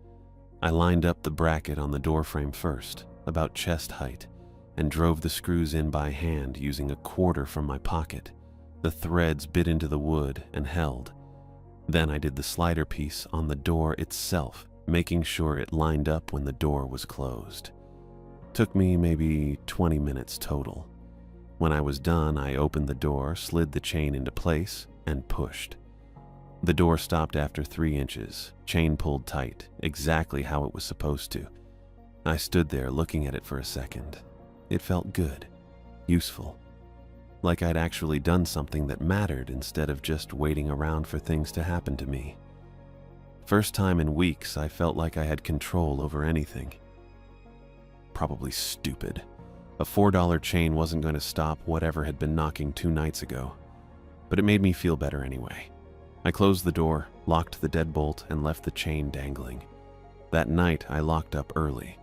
I lined up the bracket on the door frame first, about chest height, and drove the screws in by hand using a quarter from my pocket. The threads bit into the wood and held. Then I did the slider piece on the door itself, making sure it lined up when the door was closed. Took me maybe 20 minutes total. When I was done, I opened the door, slid the chain into place, and pushed. The door stopped after 3 inches, chain pulled tight, exactly how it was supposed to. I stood there looking at it for a second. It felt good, useful, like I'd actually done something that mattered instead of just waiting around for things to happen to me. First time in weeks, I felt like I had control over anything. Probably stupid. A $4 chain wasn't going to stop whatever had been knocking 2 nights ago, but it made me feel better anyway. I closed the door, locked the deadbolt, and left the chain dangling. That night, I locked up early.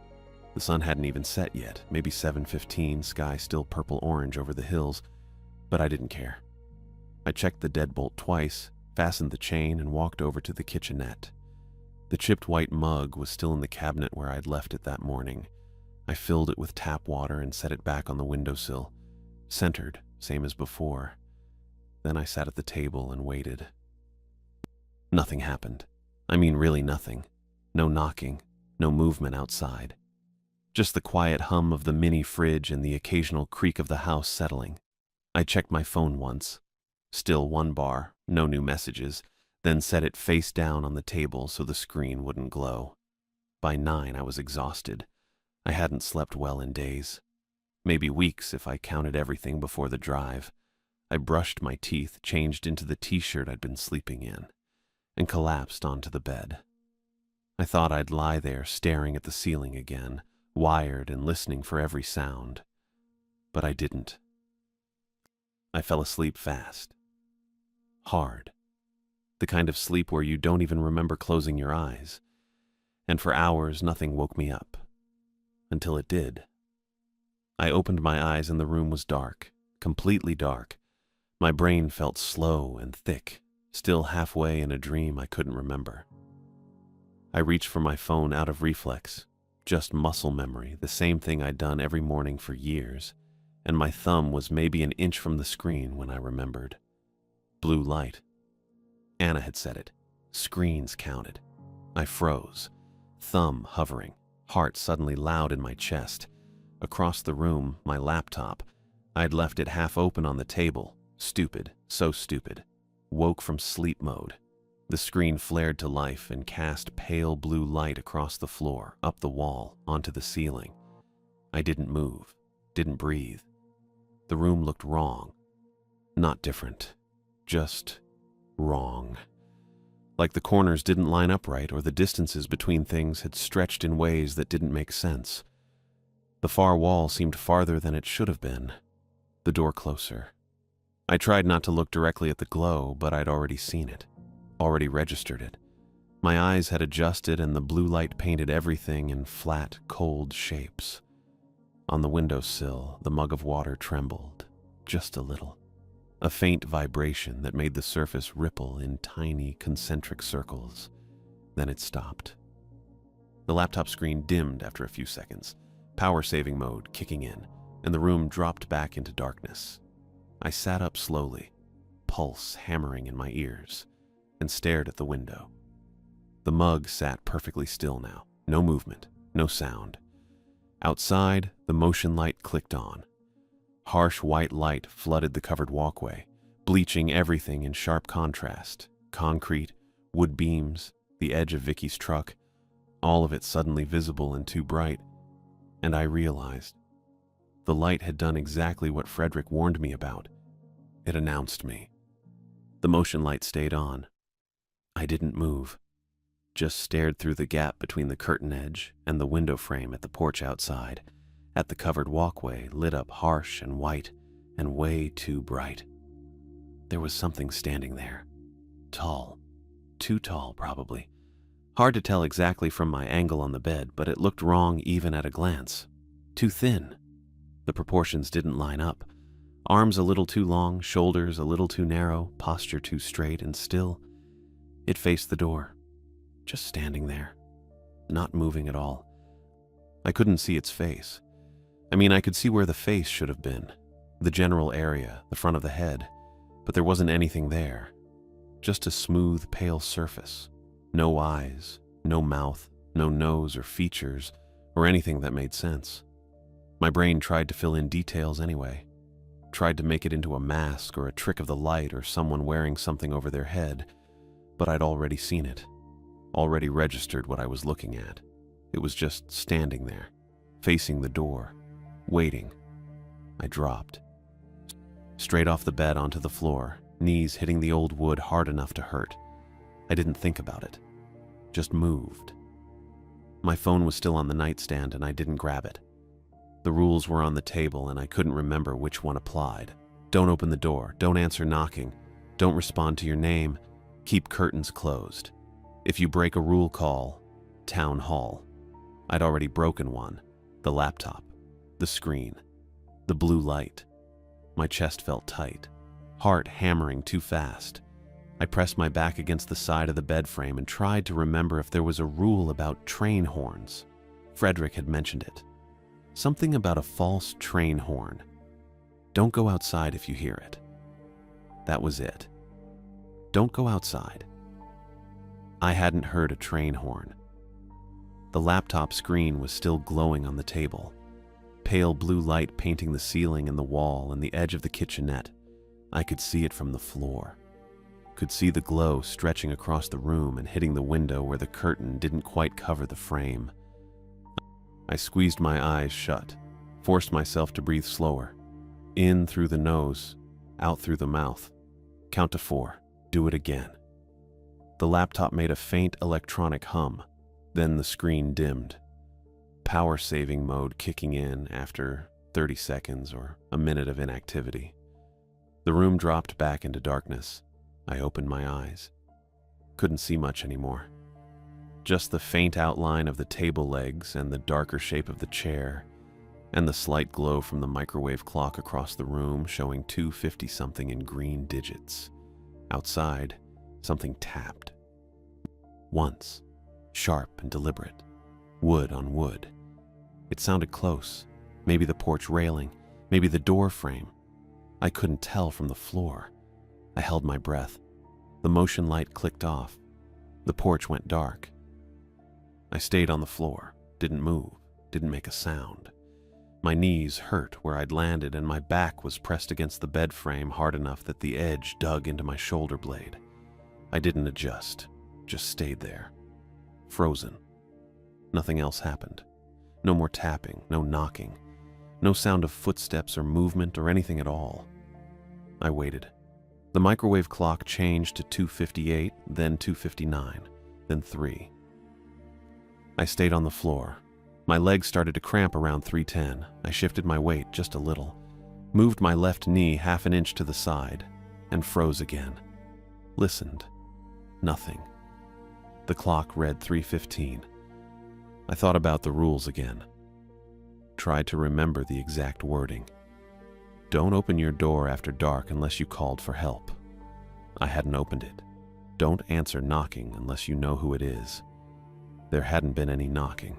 The sun hadn't even set yet, maybe 7:15, sky still purple-orange over the hills, but I didn't care. I checked the deadbolt twice, fastened the chain, and walked over to the kitchenette. The chipped white mug was still in the cabinet where I'd left it that morning. I filled it with tap water and set it back on the windowsill, centered, same as before. Then I sat at the table and waited. Nothing happened. I mean, really nothing. No knocking, no movement outside. Just the quiet hum of the mini fridge and the occasional creak of the house settling. I checked my phone once. Still 1 bar, no new messages, then set it face down on the table so the screen wouldn't glow. By 9, I was exhausted. I hadn't slept well in days. Maybe weeks if I counted everything before the drive. I brushed my teeth, changed into the t-shirt I'd been sleeping in, and collapsed onto the bed. I thought I'd lie there staring at the ceiling again, wired and listening for every sound. But I didn't. I fell asleep fast. Hard. The kind of sleep where you don't even remember closing your eyes. And for hours, nothing woke me up. Until it did. I opened my eyes and the room was dark, completely dark. My brain felt slow and thick, still halfway in a dream I couldn't remember. I reached for my phone out of reflex, just muscle memory, the same thing I'd done every morning for years, and my thumb was maybe an inch from the screen when I remembered. Blue light. Anna had said it. Screens counted. I froze, thumb hovering, heart suddenly loud in my chest. Across the room, my laptop. I'd left it half open on the table. Stupid, so stupid. Woke from sleep mode. The screen flared to life and cast pale blue light across the floor, up the wall, onto the ceiling. I didn't move, didn't breathe. The room looked wrong. Not different, just wrong. Like the corners didn't line up right, or the distances between things had stretched in ways that didn't make sense. The far wall seemed farther than it should have been, the door closer. I tried not to look directly at the glow, but I'd already seen it, already registered it. My eyes had adjusted and the blue light painted everything in flat, cold shapes. On the windowsill, the mug of water trembled, just a little. A faint vibration that made the surface ripple in tiny, concentric circles. Then it stopped. The laptop screen dimmed after a few seconds, power saving mode kicking in, and the room dropped back into darkness. I sat up slowly, pulse hammering in my ears, and stared at the window. The mug sat perfectly still now, no movement, no sound. Outside, the motion light clicked on. Harsh white light flooded the covered walkway, bleaching everything in sharp contrast. Concrete, wood beams, the edge of Vicky's truck, all of it suddenly visible and too bright. And I realized the light had done exactly what Frederick warned me about. It announced me. The motion light stayed on. I didn't move, just stared through the gap between the curtain edge and the window frame at the porch outside, at the covered walkway lit up harsh and white and way too bright. There was something standing there. Tall. Too tall, probably. Hard to tell exactly from my angle on the bed, but it looked wrong even at a glance. Too thin. The proportions didn't line up. Arms a little too long, shoulders a little too narrow, posture too straight, and still, it faced the door. Just standing there. Not moving at all. I couldn't see its face. I mean, I could see where the face should have been. The general area, the front of the head. But there wasn't anything there. Just a smooth, pale surface. No eyes, no mouth, no nose or features, or anything that made sense. My brain tried to fill in details anyway. Tried to make it into a mask or a trick of the light or someone wearing something over their head, but I'd already seen it. Already registered what I was looking at. It was just standing there, facing the door, waiting. I dropped. Straight off the bed onto the floor, knees hitting the old wood hard enough to hurt. I didn't think about it. Just moved. My phone was still on the nightstand and I didn't grab it. The rules were on the table and I couldn't remember which one applied. Don't open the door, don't answer knocking, don't respond to your name, keep curtains closed. If you break a rule, call town hall. I'd already broken one. The laptop, the screen, the blue light. My chest felt tight, heart hammering too fast. I pressed my back against the side of the bed frame and tried to remember if there was a rule about train horns. Frederick had mentioned it. Something about a false train horn. Don't go outside if you hear it. That was it. Don't go outside. I hadn't heard a train horn. The laptop screen was still glowing on the table. Pale blue light painting the ceiling and the wall and the edge of the kitchenette. I could see it from the floor. Could see the glow stretching across the room and hitting the window where the curtain didn't quite cover the frame. I squeezed my eyes shut, forced myself to breathe slower. In through the nose, out through the mouth. Count to 4. Do it again. The laptop made a faint electronic hum. Then the screen dimmed. Power saving mode kicking in after 30 seconds or a minute of inactivity. The room dropped back into darkness. I opened my eyes. Couldn't see much anymore. Just the faint outline of the table legs and the darker shape of the chair, and the slight glow from the microwave clock across the room showing 2:50-something in green digits. Outside, something tapped. Once, sharp and deliberate, wood on wood. It sounded close, maybe the porch railing, maybe the door frame. I couldn't tell from the floor. I held my breath. The motion light clicked off. The porch went dark. I stayed on the floor, didn't move, didn't make a sound. My knees hurt where I'd landed, and my back was pressed against the bed frame hard enough that the edge dug into my shoulder blade. I didn't adjust, just stayed there, frozen. Nothing else happened. No more tapping, no knocking, no sound of footsteps or movement or anything at all. I waited. The microwave clock changed to 2:58, then 2:59, then 3. I stayed on the floor. My legs started to cramp around 3:10. I shifted my weight just a little, moved my left knee half an inch to the side, and froze again. Listened. Nothing. The clock read 3:15. I thought about the rules again. Tried to remember the exact wording. Don't open your door after dark unless you called for help. I hadn't opened it. Don't answer knocking unless you know who it is. There hadn't been any knocking.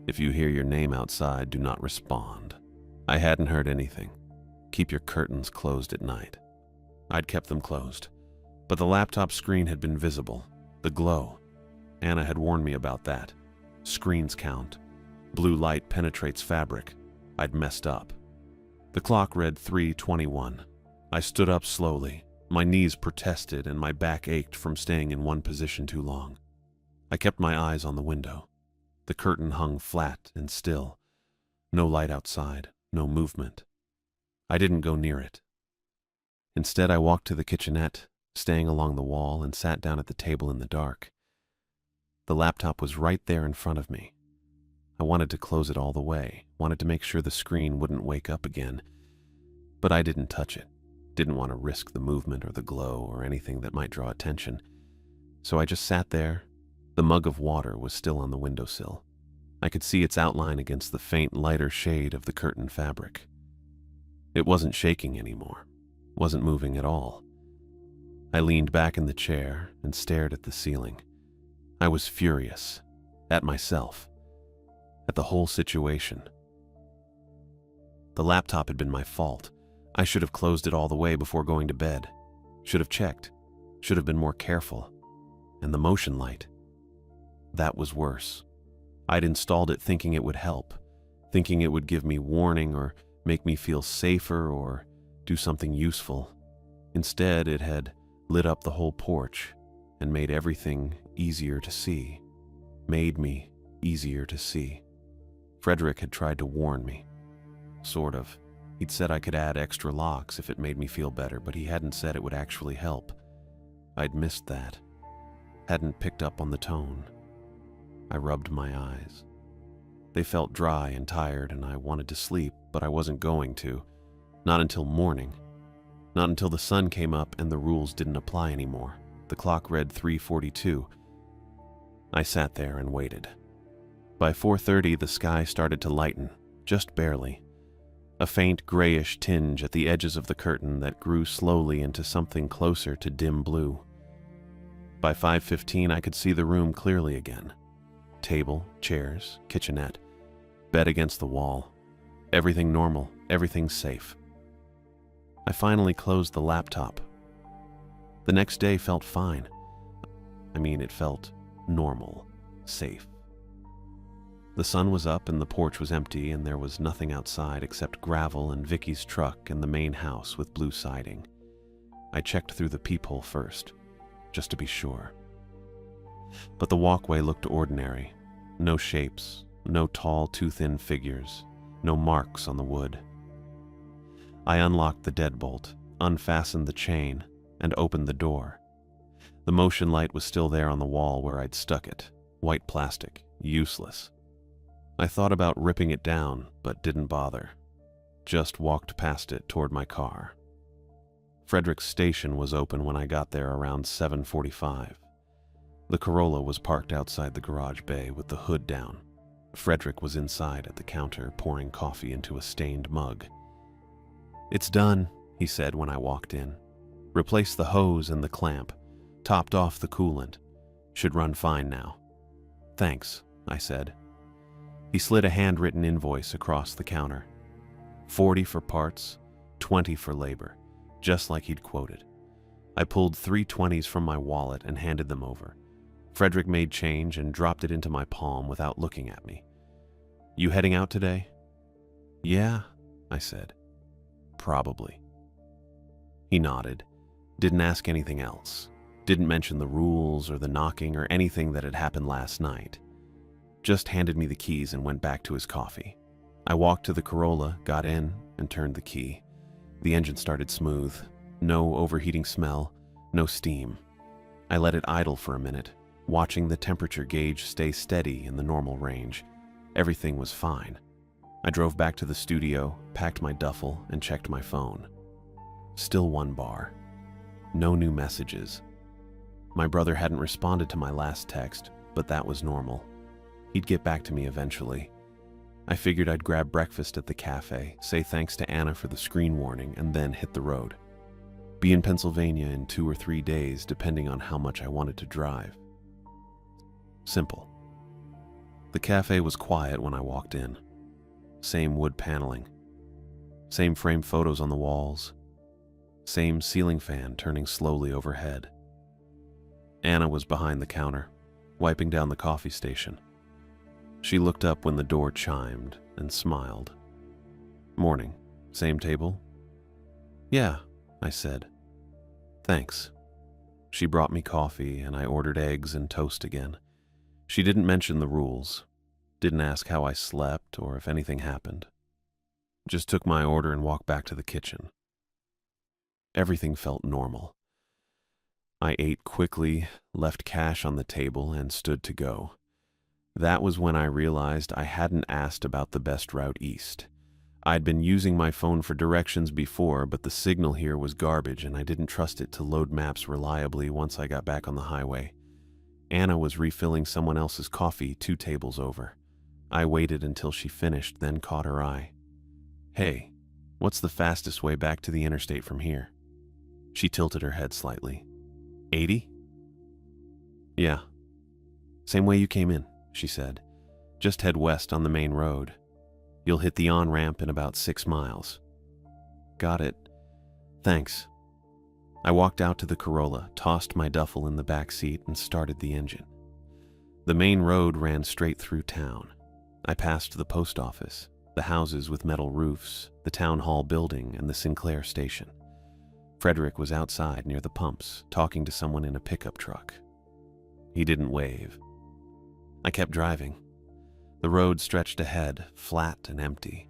If you hear your name outside, do not respond. I hadn't heard anything. Keep your curtains closed at night. I'd kept them closed, but the laptop screen had been visible. The glow. Anna had warned me about that. Screens count. Blue light penetrates fabric. I'd messed up. The clock read 3:21. I stood up slowly. My knees protested and my back ached from staying in one position too long. I kept my eyes on the window. The curtain hung flat and still. No light outside, no movement. I didn't go near it. Instead, I walked to the kitchenette, staying along the wall, and sat down at the table in the dark. The laptop was right there in front of me. I wanted to close it all the way, wanted to make sure the screen wouldn't wake up again, but I didn't touch it. Didn't want to risk the movement or the glow or anything that might draw attention. So I just sat there. The mug of water was still on the windowsill. I could see its outline against the faint, lighter shade of the curtain fabric. It wasn't shaking anymore, wasn't moving at all. I leaned back in the chair and stared at the ceiling. I was furious, at myself, at the whole situation. The laptop had been my fault. I should have closed it all the way before going to bed. Should have checked. Should have been more careful. And the motion light. That was worse. I'd installed it thinking it would help, thinking it would give me warning or make me feel safer or do something useful. Instead, it had lit up the whole porch and made everything easier to see. Made me easier to see. Frederick had tried to warn me. Sort of. He'd said I could add extra locks if it made me feel better, but he hadn't said it would actually help. I'd missed that. Hadn't picked up on the tone. I rubbed my eyes. They felt dry and tired, and I wanted to sleep, but I wasn't going to. Not until morning. Not until the sun came up and the rules didn't apply anymore. The clock read 3:42. I sat there and waited. By 4:30, the sky started to lighten, just barely. A faint grayish tinge at the edges of the curtain that grew slowly into something closer to dim blue. By 5:15, I could see the room clearly again. Table, chairs, kitchenette, bed against the wall. Everything normal, everything safe. I finally closed the laptop. The next day felt fine. It felt normal, safe. The sun was up and the porch was empty, and there was nothing outside except gravel and Vicky's truck and the main house with blue siding. I checked through the peephole first, just to be sure. But the walkway looked ordinary. No shapes, no tall, too thin figures, no marks on the wood. I unlocked the deadbolt, unfastened the chain, and opened the door. The motion light was still there on the wall where I'd stuck it, white plastic, useless. I thought about ripping it down, but didn't bother. Just walked past it toward my car. Frederick's station was open when I got there around 7:45. The Corolla was parked outside the garage bay with the hood down. Frederick was inside at the counter pouring coffee into a stained mug. "It's done," he said when I walked in. "Replaced the hose and the clamp. Topped off the coolant. Should run fine now." "Thanks," I said. He slid a handwritten invoice across the counter. 40 for parts, 20 for labor, just like he'd quoted. I pulled 3 20s from my wallet and handed them over. Frederick made change and dropped it into my palm without looking at me. "You heading out today?" Yeah, I said. Probably. He nodded, didn't ask anything else, didn't mention the rules or the knocking or anything that had happened last night. Just handed me the keys and went back to his coffee. I walked to the Corolla, got in, and turned the key. The engine started smooth. No overheating smell, no steam. I let it idle for a minute, watching the temperature gauge stay steady in the normal range. Everything was fine. I drove back to the studio, packed my duffel, and checked my phone. Still 1 bar. No new messages. My brother hadn't responded to my last text, but that was normal. He'd get back to me eventually. I figured I'd grab breakfast at the cafe, say thanks to Anna for the screen warning, and then hit the road. Be in Pennsylvania in 2 or 3 days, depending on how much I wanted to drive. Simple. The cafe was quiet when I walked in. Same wood paneling. Same frame photos on the walls. Same ceiling fan turning slowly overhead. Anna was behind the counter, wiping down the coffee station. She looked up when the door chimed and smiled. Morning. Same table? Yeah, I said. Thanks. She brought me coffee and I ordered eggs and toast again. She didn't mention the rules, didn't ask how I slept or if anything happened. Just took my order and walked back to the kitchen. Everything felt normal. I ate quickly, left cash on the table, and stood to go. That was when I realized I hadn't asked about the best route east. I'd been using my phone for directions before, but the signal here was garbage and I didn't trust it to load maps reliably once I got back on the highway. Anna was refilling someone else's coffee 2 tables over. I waited until she finished, then caught her eye. Hey, what's the fastest way back to the interstate from here? She tilted her head slightly. 80? Yeah. Same way you came in, she said. Just head west on the main road. You'll hit the on-ramp in about 6 miles. Got it. Thanks. I walked out to the Corolla, tossed my duffel in the back seat, and started the engine. The main road ran straight through town. I passed the post office, the houses with metal roofs, the town hall building, and the Sinclair station. Frederick was outside near the pumps, talking to someone in a pickup truck. He didn't wave. I kept driving. The road stretched ahead, flat and empty,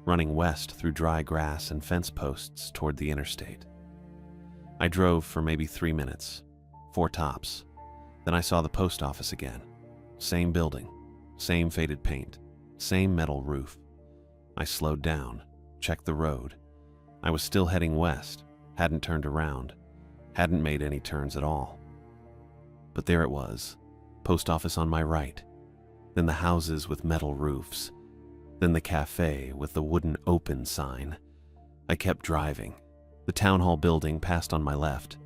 running west through dry grass and fence posts toward the interstate. I drove for maybe 3 minutes, 4 tops. Then I saw the post office again. Same building, same faded paint, same metal roof. I slowed down, checked the road. I was still heading west, hadn't turned around, hadn't made any turns at all. But there it was, post office on my right, then the houses with metal roofs, then the cafe with the wooden open sign. I kept driving. The town hall building passed on my left.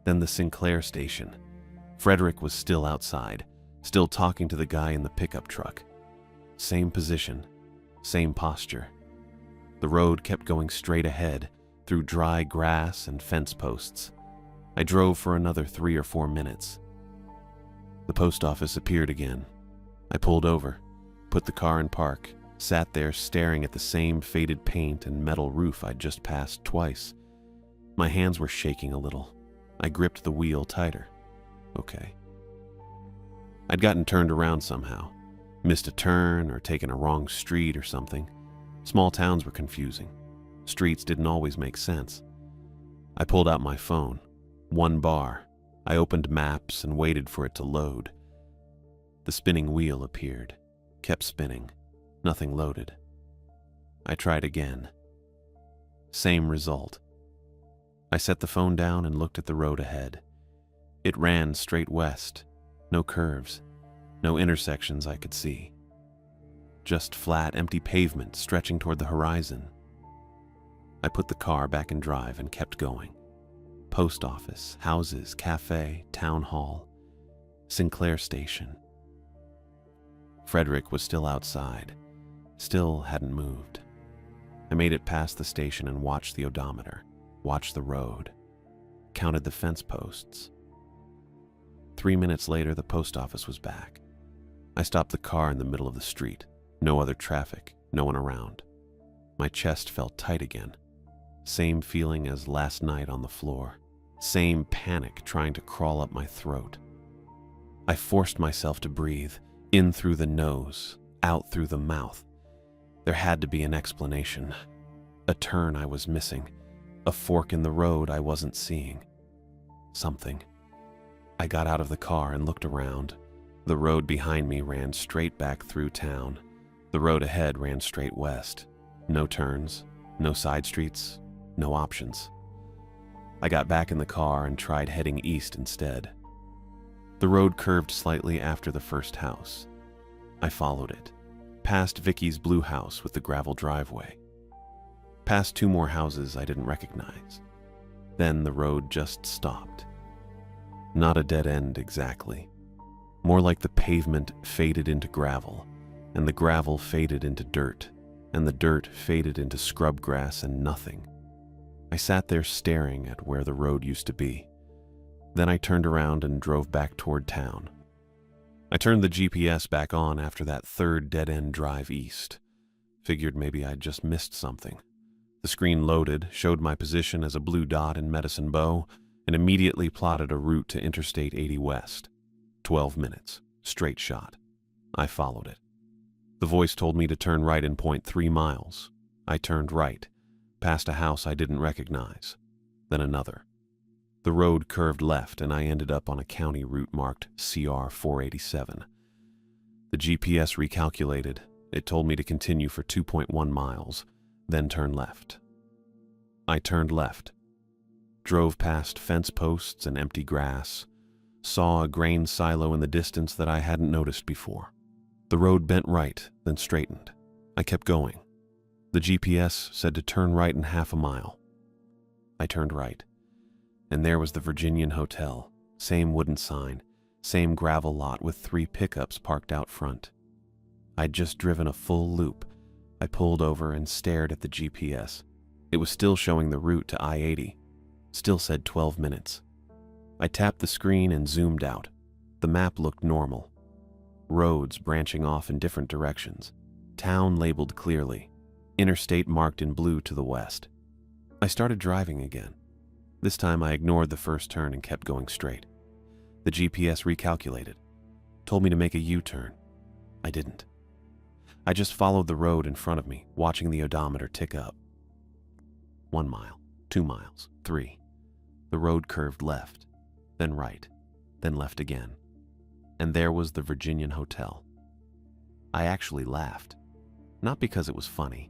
Then the Sinclair station. Frederick was still outside, still talking to the guy in the pickup truck. Same position, same posture. The road kept going straight ahead, through dry grass and fence posts. I drove for another 3 or 4 minutes. The post office appeared again. I pulled over, put the car in park, sat there staring at the same faded paint and metal roof I'd just passed twice. My hands were shaking a little. I gripped the wheel tighter. Okay. I'd gotten turned around somehow, missed a turn or taken a wrong street or something. Small towns were confusing. Streets didn't always make sense. I pulled out my phone. 1 bar. I opened maps and waited for it to load. The spinning wheel appeared, kept spinning. Nothing loaded. I tried again. Same result. I set the phone down and looked at the road ahead. It ran straight west. No curves. No intersections I could see. Just flat, empty pavement stretching toward the horizon. I put the car back in drive and kept going. Post office, houses, cafe, town hall, Sinclair station. Frederick was still outside, still hadn't moved. I made it past the station and watched the odometer, watched the road, counted the fence posts. 3 minutes later, the post office was back. I stopped the car in the middle of the street. No other traffic, no one around. My chest felt tight again. Same feeling as last night on the floor. Same panic trying to crawl up my throat. I forced myself to breathe, in through the nose, out through the mouth. There had to be an explanation. A turn I was missing. A fork in the road I wasn't seeing. Something. I got out of the car and looked around. The road behind me ran straight back through town. The road ahead ran straight west. No turns, no side streets, no options. I got back in the car and tried heading east instead. The road curved slightly after the first house. I followed it, past Vicky's blue house with the gravel driveway. Past 2 more houses I didn't recognize. Then the road just stopped. Not a dead end exactly. More like the pavement faded into gravel, and the gravel faded into dirt, and the dirt faded into scrub grass and nothing. I sat there staring at where the road used to be. Then I turned around and drove back toward town. I turned the GPS back on after that third dead-end drive east. Figured maybe I'd just missed something. The screen loaded, showed my position as a blue dot in Medicine Bow, and immediately plotted a route to Interstate 80 West. 12 minutes, straight shot. I followed it. The voice told me to turn right in 0.3 miles. I turned right, past a house I didn't recognize, then another. The road curved left and I ended up on a county route marked CR 487. The GPS recalculated. It told me to continue for 2.1 miles, then turn left. I turned left, drove past fence posts and empty grass, saw a grain silo in the distance that I hadn't noticed before. The road bent right, then straightened. I kept going. The GPS said to turn right in half a mile. I turned right, and there was the Virginian Hotel, same wooden sign, same gravel lot with 3 pickups parked out front. I'd just driven a full loop. I pulled over and stared at the GPS. It was still showing the route to I-80. Still said 12 minutes. I tapped the screen and zoomed out. The map looked normal. Roads branching off in different directions. Town labeled clearly. Interstate marked in blue to the west. I started driving again. This time I ignored the first turn and kept going straight. The GPS recalculated. Told me to make a U-turn. I didn't. I just followed the road in front of me, watching the odometer tick up. 1 mile, 2 miles, 3. The road curved left, then right, then left again. And there was the Virginian Hotel. I actually laughed. Not because it was funny,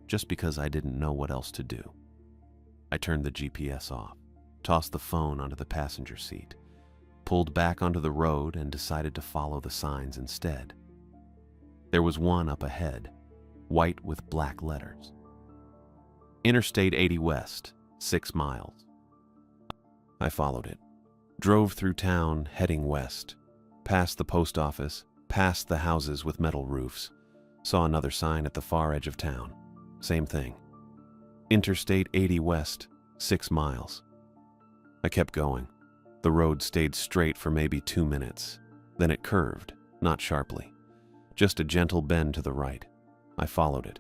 just because I didn't know what else to do. I turned the GPS off, tossed the phone onto the passenger seat, pulled back onto the road and decided to follow the signs instead. There was one up ahead, white with black letters. Interstate 80 West, 6 miles. I followed it, drove through town heading west, past the post office, past the houses with metal roofs, saw another sign at the far edge of town. Same thing. Interstate 80 West, 6 miles. I kept going. The road stayed straight for maybe 2 minutes. Then it curved, not sharply. Just a gentle bend to the right. I followed it.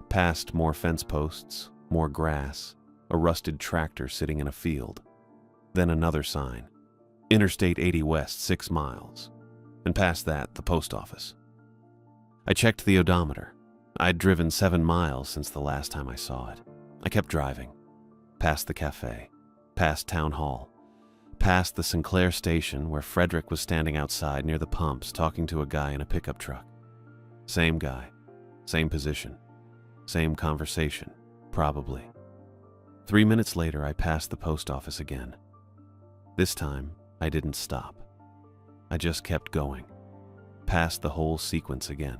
Past more fence posts, more grass, a rusted tractor sitting in a field. Then another sign. Interstate 80 West, 6 miles. And past that, the post office. I checked the odometer. I'd driven 7 miles since the last time I saw it. I kept driving. Past the cafe. Past town hall. Past the Sinclair station where Frederick was standing outside near the pumps talking to a guy in a pickup truck. Same guy. Same position. Same conversation. Probably. 3 minutes later, I passed the post office again. This time, I didn't stop. I just kept going. Past the whole sequence again.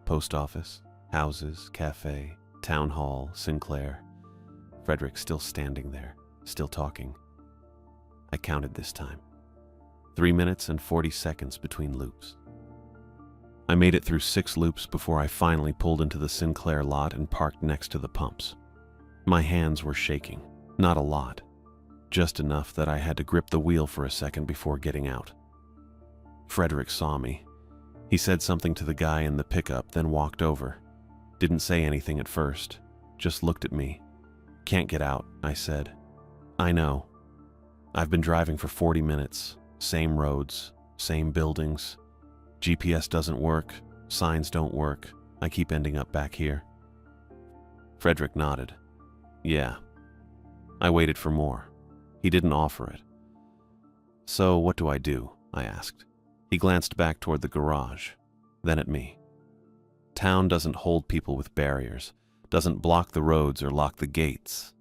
Post office, houses, cafe, town hall, Sinclair. Frederick still standing there, still talking. I counted this time. 3 minutes and 40 seconds between loops. I made it through 6 loops before I finally pulled into the Sinclair lot and parked next to the pumps. My hands were shaking, not a lot, just enough that I had to grip the wheel for a second before getting out. Frederick saw me. He said something to the guy in the pickup, then walked over. Didn't say anything at first, just looked at me. "Can't get out," I said. "I know. I've been driving for 40 minutes, same roads, same buildings. GPS doesn't work, signs don't work. I keep ending up back here." Frederick nodded. "Yeah." I waited for more. He didn't offer it. "So what do I do?" I asked. He glanced back toward the garage, then at me. "Town doesn't hold people with barriers, doesn't block the roads or lock the gates.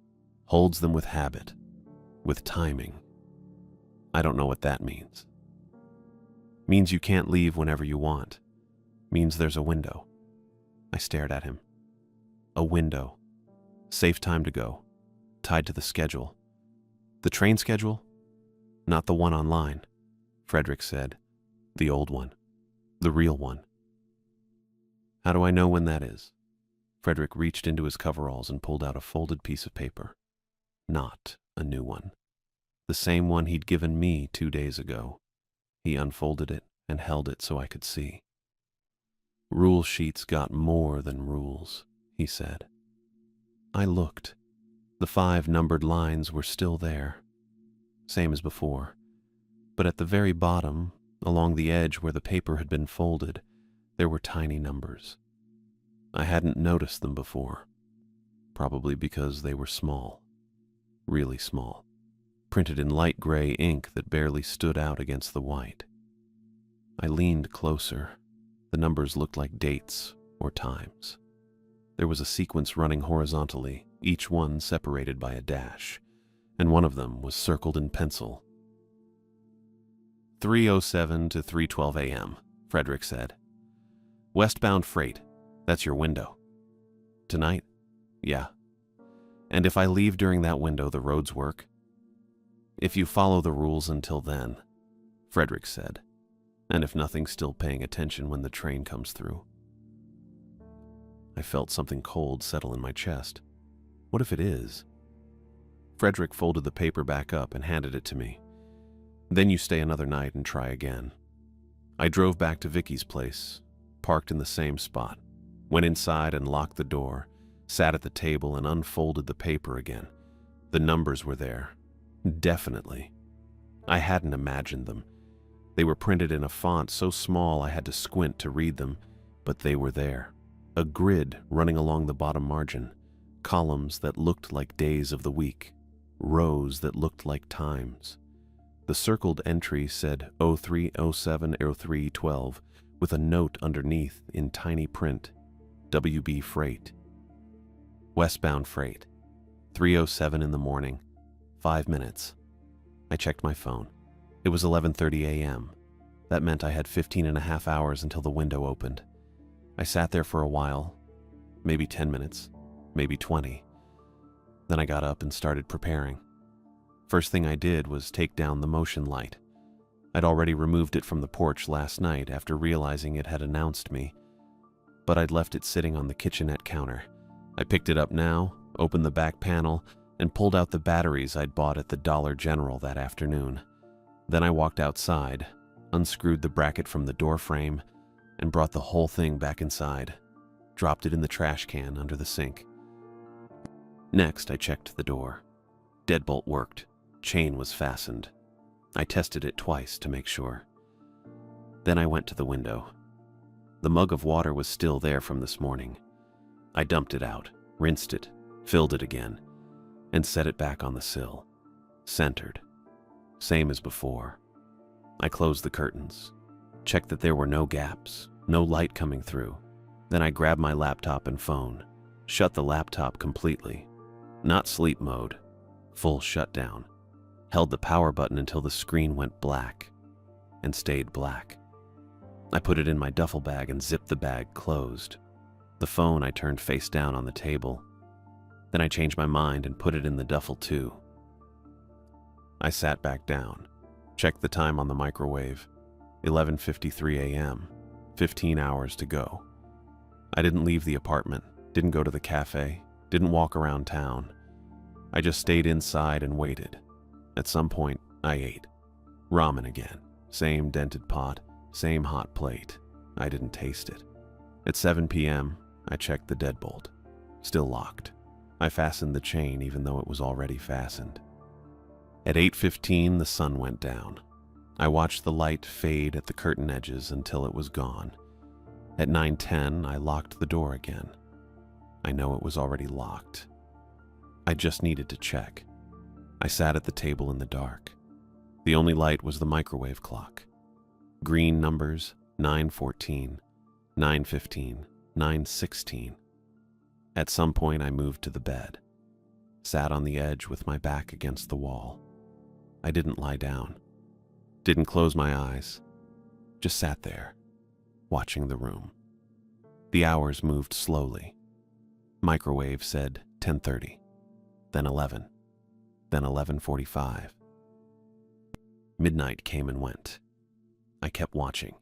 Holds them with habit, with timing. I don't know what that means. Means you can't leave whenever you want. Means there's a window." I stared at him. A window. Safe time to go. Tied to the schedule. "The train schedule?" "Not the one online," Frederick said. "The old one. The real one." "How do I know when that is?" Frederick reached into his coveralls and pulled out a folded piece of paper. Not a new one. The same one he'd given me 2 days ago. He unfolded it and held it so I could see. "Rule sheets got more than rules," he said. I looked. The 5 numbered lines were still there, same as before, but at the very bottom, along the edge where the paper had been folded, there were tiny numbers. I hadn't noticed them before, probably because they were small, really small, printed in light gray ink that barely stood out against the white. I leaned closer. The numbers looked like dates or times. There was a sequence running horizontally, each one separated by a dash, and one of them was circled in pencil. 3:07 to 3:12 a.m., Frederick said. "Westbound freight, that's your window." "Tonight?" "Yeah." "And if I leave during that window, the roads work?" "If you follow the rules until then," Frederick said. "And if nothing's still paying attention when the train comes through." I felt something cold settle in my chest. What if it is? Frederick folded the paper back up and handed it to me. "Then you stay another night and try again." I drove back to Vicky's place, parked in the same spot, went inside and locked the door, sat at the table and unfolded the paper again. The numbers were there. Definitely. I hadn't imagined them. They were printed in a font so small I had to squint to read them, but they were there. A grid running along the bottom margin, columns that looked like days of the week, rows that looked like times. The circled entry said 03070312 with a note underneath in tiny print, WB Freight. Westbound freight, 3:07 in the morning, 5 minutes. I checked my phone. It was 11:30 a.m. That meant I had 15.5 hours until the window opened. I sat there for a while, maybe 10 minutes, maybe 20. Then I got up and started preparing. First thing I did was take down the motion light. I'd already removed it from the porch last night after realizing it had announced me, but I'd left it sitting on the kitchenette counter. I picked it up now, opened the back panel, and pulled out the batteries I'd bought at the Dollar General that afternoon. Then I walked outside, unscrewed the bracket from the door frame, and brought the whole thing back inside, dropped it in the trash can under the sink. Next, I checked the door. Deadbolt worked. Chain was fastened. I tested it twice to make sure. Then I went to the window. The mug of water was still there from this morning. I dumped it out, rinsed it, filled it again, and set it back on the sill. Centered. Same as before. I closed the curtains, checked that there were no gaps, no light coming through. Then I grabbed my laptop and phone, shut the laptop completely. Not sleep mode, full shutdown. Held the power button until the screen went black, and stayed black. I put it in my duffel bag and zipped the bag closed. The phone I turned face down on the table. Then I changed my mind and put it in the duffel too. I sat back down, checked the time on the microwave. 11:53 a.m., 15 hours to go. I didn't leave the apartment, didn't go to the cafe, didn't walk around town. I just stayed inside and waited. At some point, I ate. Ramen again. Same dented pot, same hot plate. I didn't taste it. At 7 p.m., I checked the deadbolt. Still locked. I fastened the chain even though it was already fastened. At 8:15, the sun went down. I watched the light fade at the curtain edges until it was gone. At 9:10, I locked the door again. I know it was already locked. I just needed to check. I sat at the table in the dark. The only light was the microwave clock. Green numbers, 9:14, 9:15, 9:16. At some point, I moved to the bed, sat on the edge with my back against the wall. I didn't lie down, didn't close my eyes, just sat there, watching the room. The hours moved slowly. Microwave said 10:30, then 11, then 11:45. Midnight came and went. I kept watching.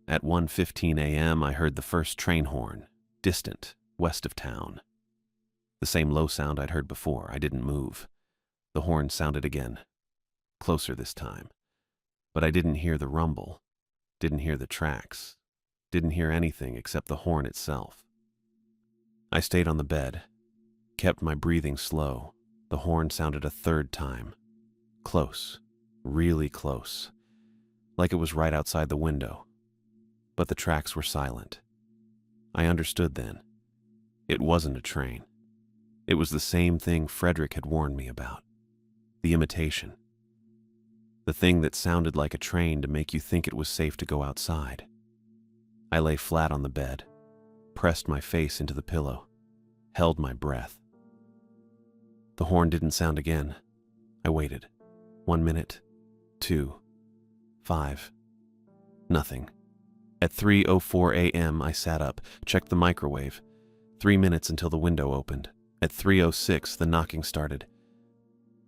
At 1:15 a.m., I heard the first train horn, distant, west of town. The same low sound I'd heard before. I didn't move. The horn sounded again, closer this time. But I didn't hear the rumble, didn't hear the tracks, didn't hear anything except the horn itself. I stayed on the bed, kept my breathing slow. The horn sounded a third time. Close, really close, like it was right outside the window. But the tracks were silent. I understood then. It wasn't a train. It was the same thing Frederick had warned me about. The imitation. The thing that sounded like a train to make you think it was safe to go outside. I lay flat on the bed, pressed my face into the pillow, held my breath. The horn didn't sound again. I waited. 1 minute, 2, 5. Nothing. At 3:04 a.m., I sat up, checked the microwave. 3 minutes until the window opened. At 3:06, the knocking started.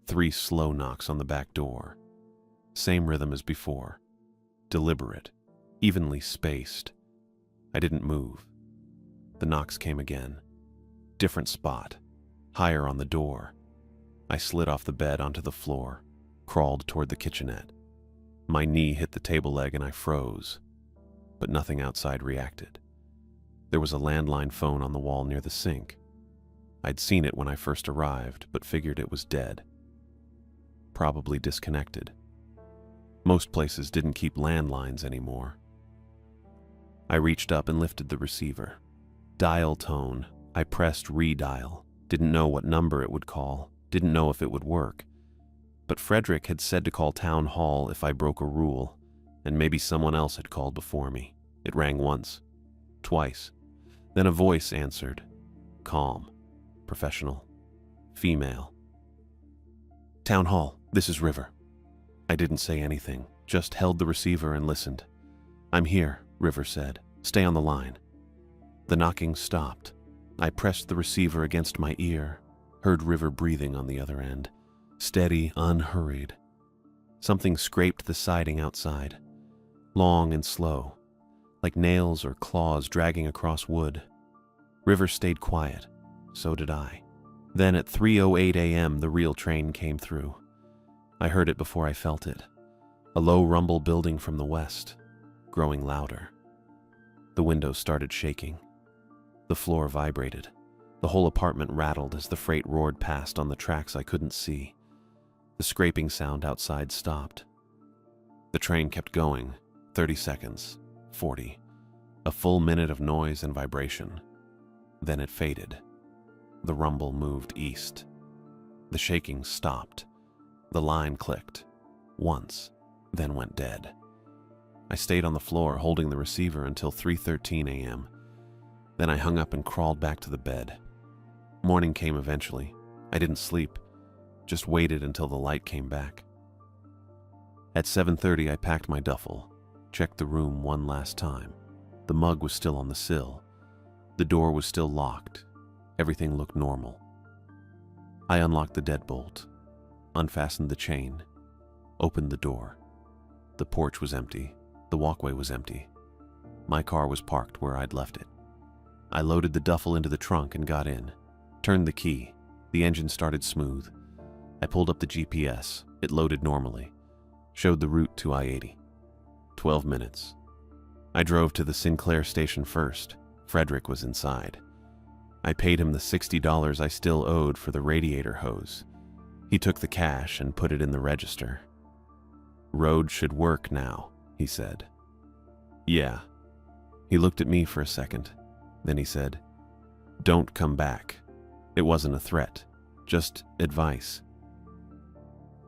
3 slow knocks on the back door. Same rhythm as before. Deliberate, evenly spaced. I didn't move. The knocks came again. Different spot, higher on the door. I slid off the bed onto the floor, crawled toward the kitchenette. My knee hit the table leg and I froze, but nothing outside reacted. There was a landline phone on the wall near the sink. I'd seen it when I first arrived, but figured it was dead. Probably disconnected. Most places didn't keep landlines anymore. I reached up and lifted the receiver. Dial tone. I pressed redial. Didn't know what number it would call. Didn't know if it would work. But Frederick had said to call town hall if I broke a rule, and maybe someone else had called before me. It rang once, twice. Then a voice answered. Calm, professional, female. Town hall, this is River. I didn't say anything, just held the receiver and listened. I'm here, River said. Stay on the line. The knocking stopped. I pressed the receiver against my ear, heard River breathing on the other end. Steady, unhurried. Something scraped the siding outside, long and slow, like nails or claws dragging across wood. River stayed quiet. So did I. Then at 3:08 a.m., the real train came through. I heard it before I felt it. A low rumble building from the west, growing louder. The windows started shaking. The floor vibrated. The whole apartment rattled as the freight roared past on the tracks I couldn't see. The scraping sound outside stopped. The train kept going. 30 seconds, 40. A full minute of noise and vibration. Then it faded. The rumble moved east. The shaking stopped. The line clicked. Once, then went dead. I stayed on the floor holding the receiver until 3:13 a.m. Then I hung up and crawled back to the bed. Morning came eventually. I didn't sleep, just waited until the light came back. At 7:30, I packed my duffel, checked the room one last time. The mug was still on the sill. The door was still locked. Everything looked normal. I unlocked the deadbolt, unfastened the chain, opened the door. The porch was empty. The walkway was empty. My car was parked where I'd left it. I loaded the duffel into the trunk and got in. Turned the key. The engine started smooth. I pulled up the GPS. It loaded normally. Showed the route to I-80. 12 minutes. I drove to the Sinclair station first. Frederick was inside. I paid him the $60 I still owed for the radiator hose. He took the cash and put it in the register. "Road should work now," he said. "Yeah." He looked at me for a second. Then he said, "Don't come back." It wasn't a threat, just advice.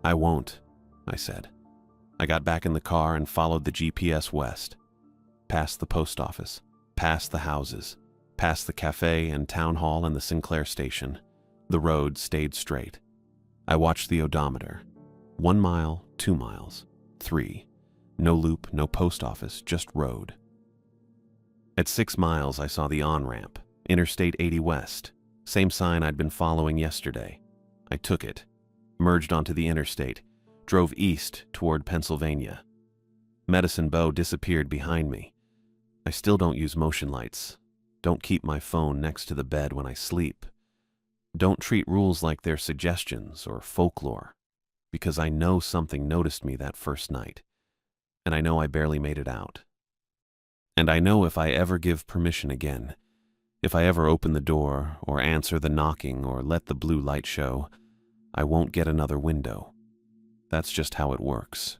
"I won't," I said. I got back in the car and followed the GPS west. Past the post office, past the houses, past the cafe and town hall and the Sinclair station. The road stayed straight. I watched the odometer. 1 mile, 2 miles, 3. No loop, no post office, just road. At 6 miles, I saw the on-ramp, Interstate 80 West, same sign I'd been following yesterday. I took it, merged onto the interstate, drove east toward Pennsylvania. Medicine Bow disappeared behind me. I still don't use motion lights. Don't keep my phone next to the bed when I sleep. Don't treat rules like they're suggestions or folklore, because I know something noticed me that first night, and I know I barely made it out. And I know if I ever give permission again, if I ever open the door or answer the knocking or let the blue light show, I won't get another window. That's just how it works.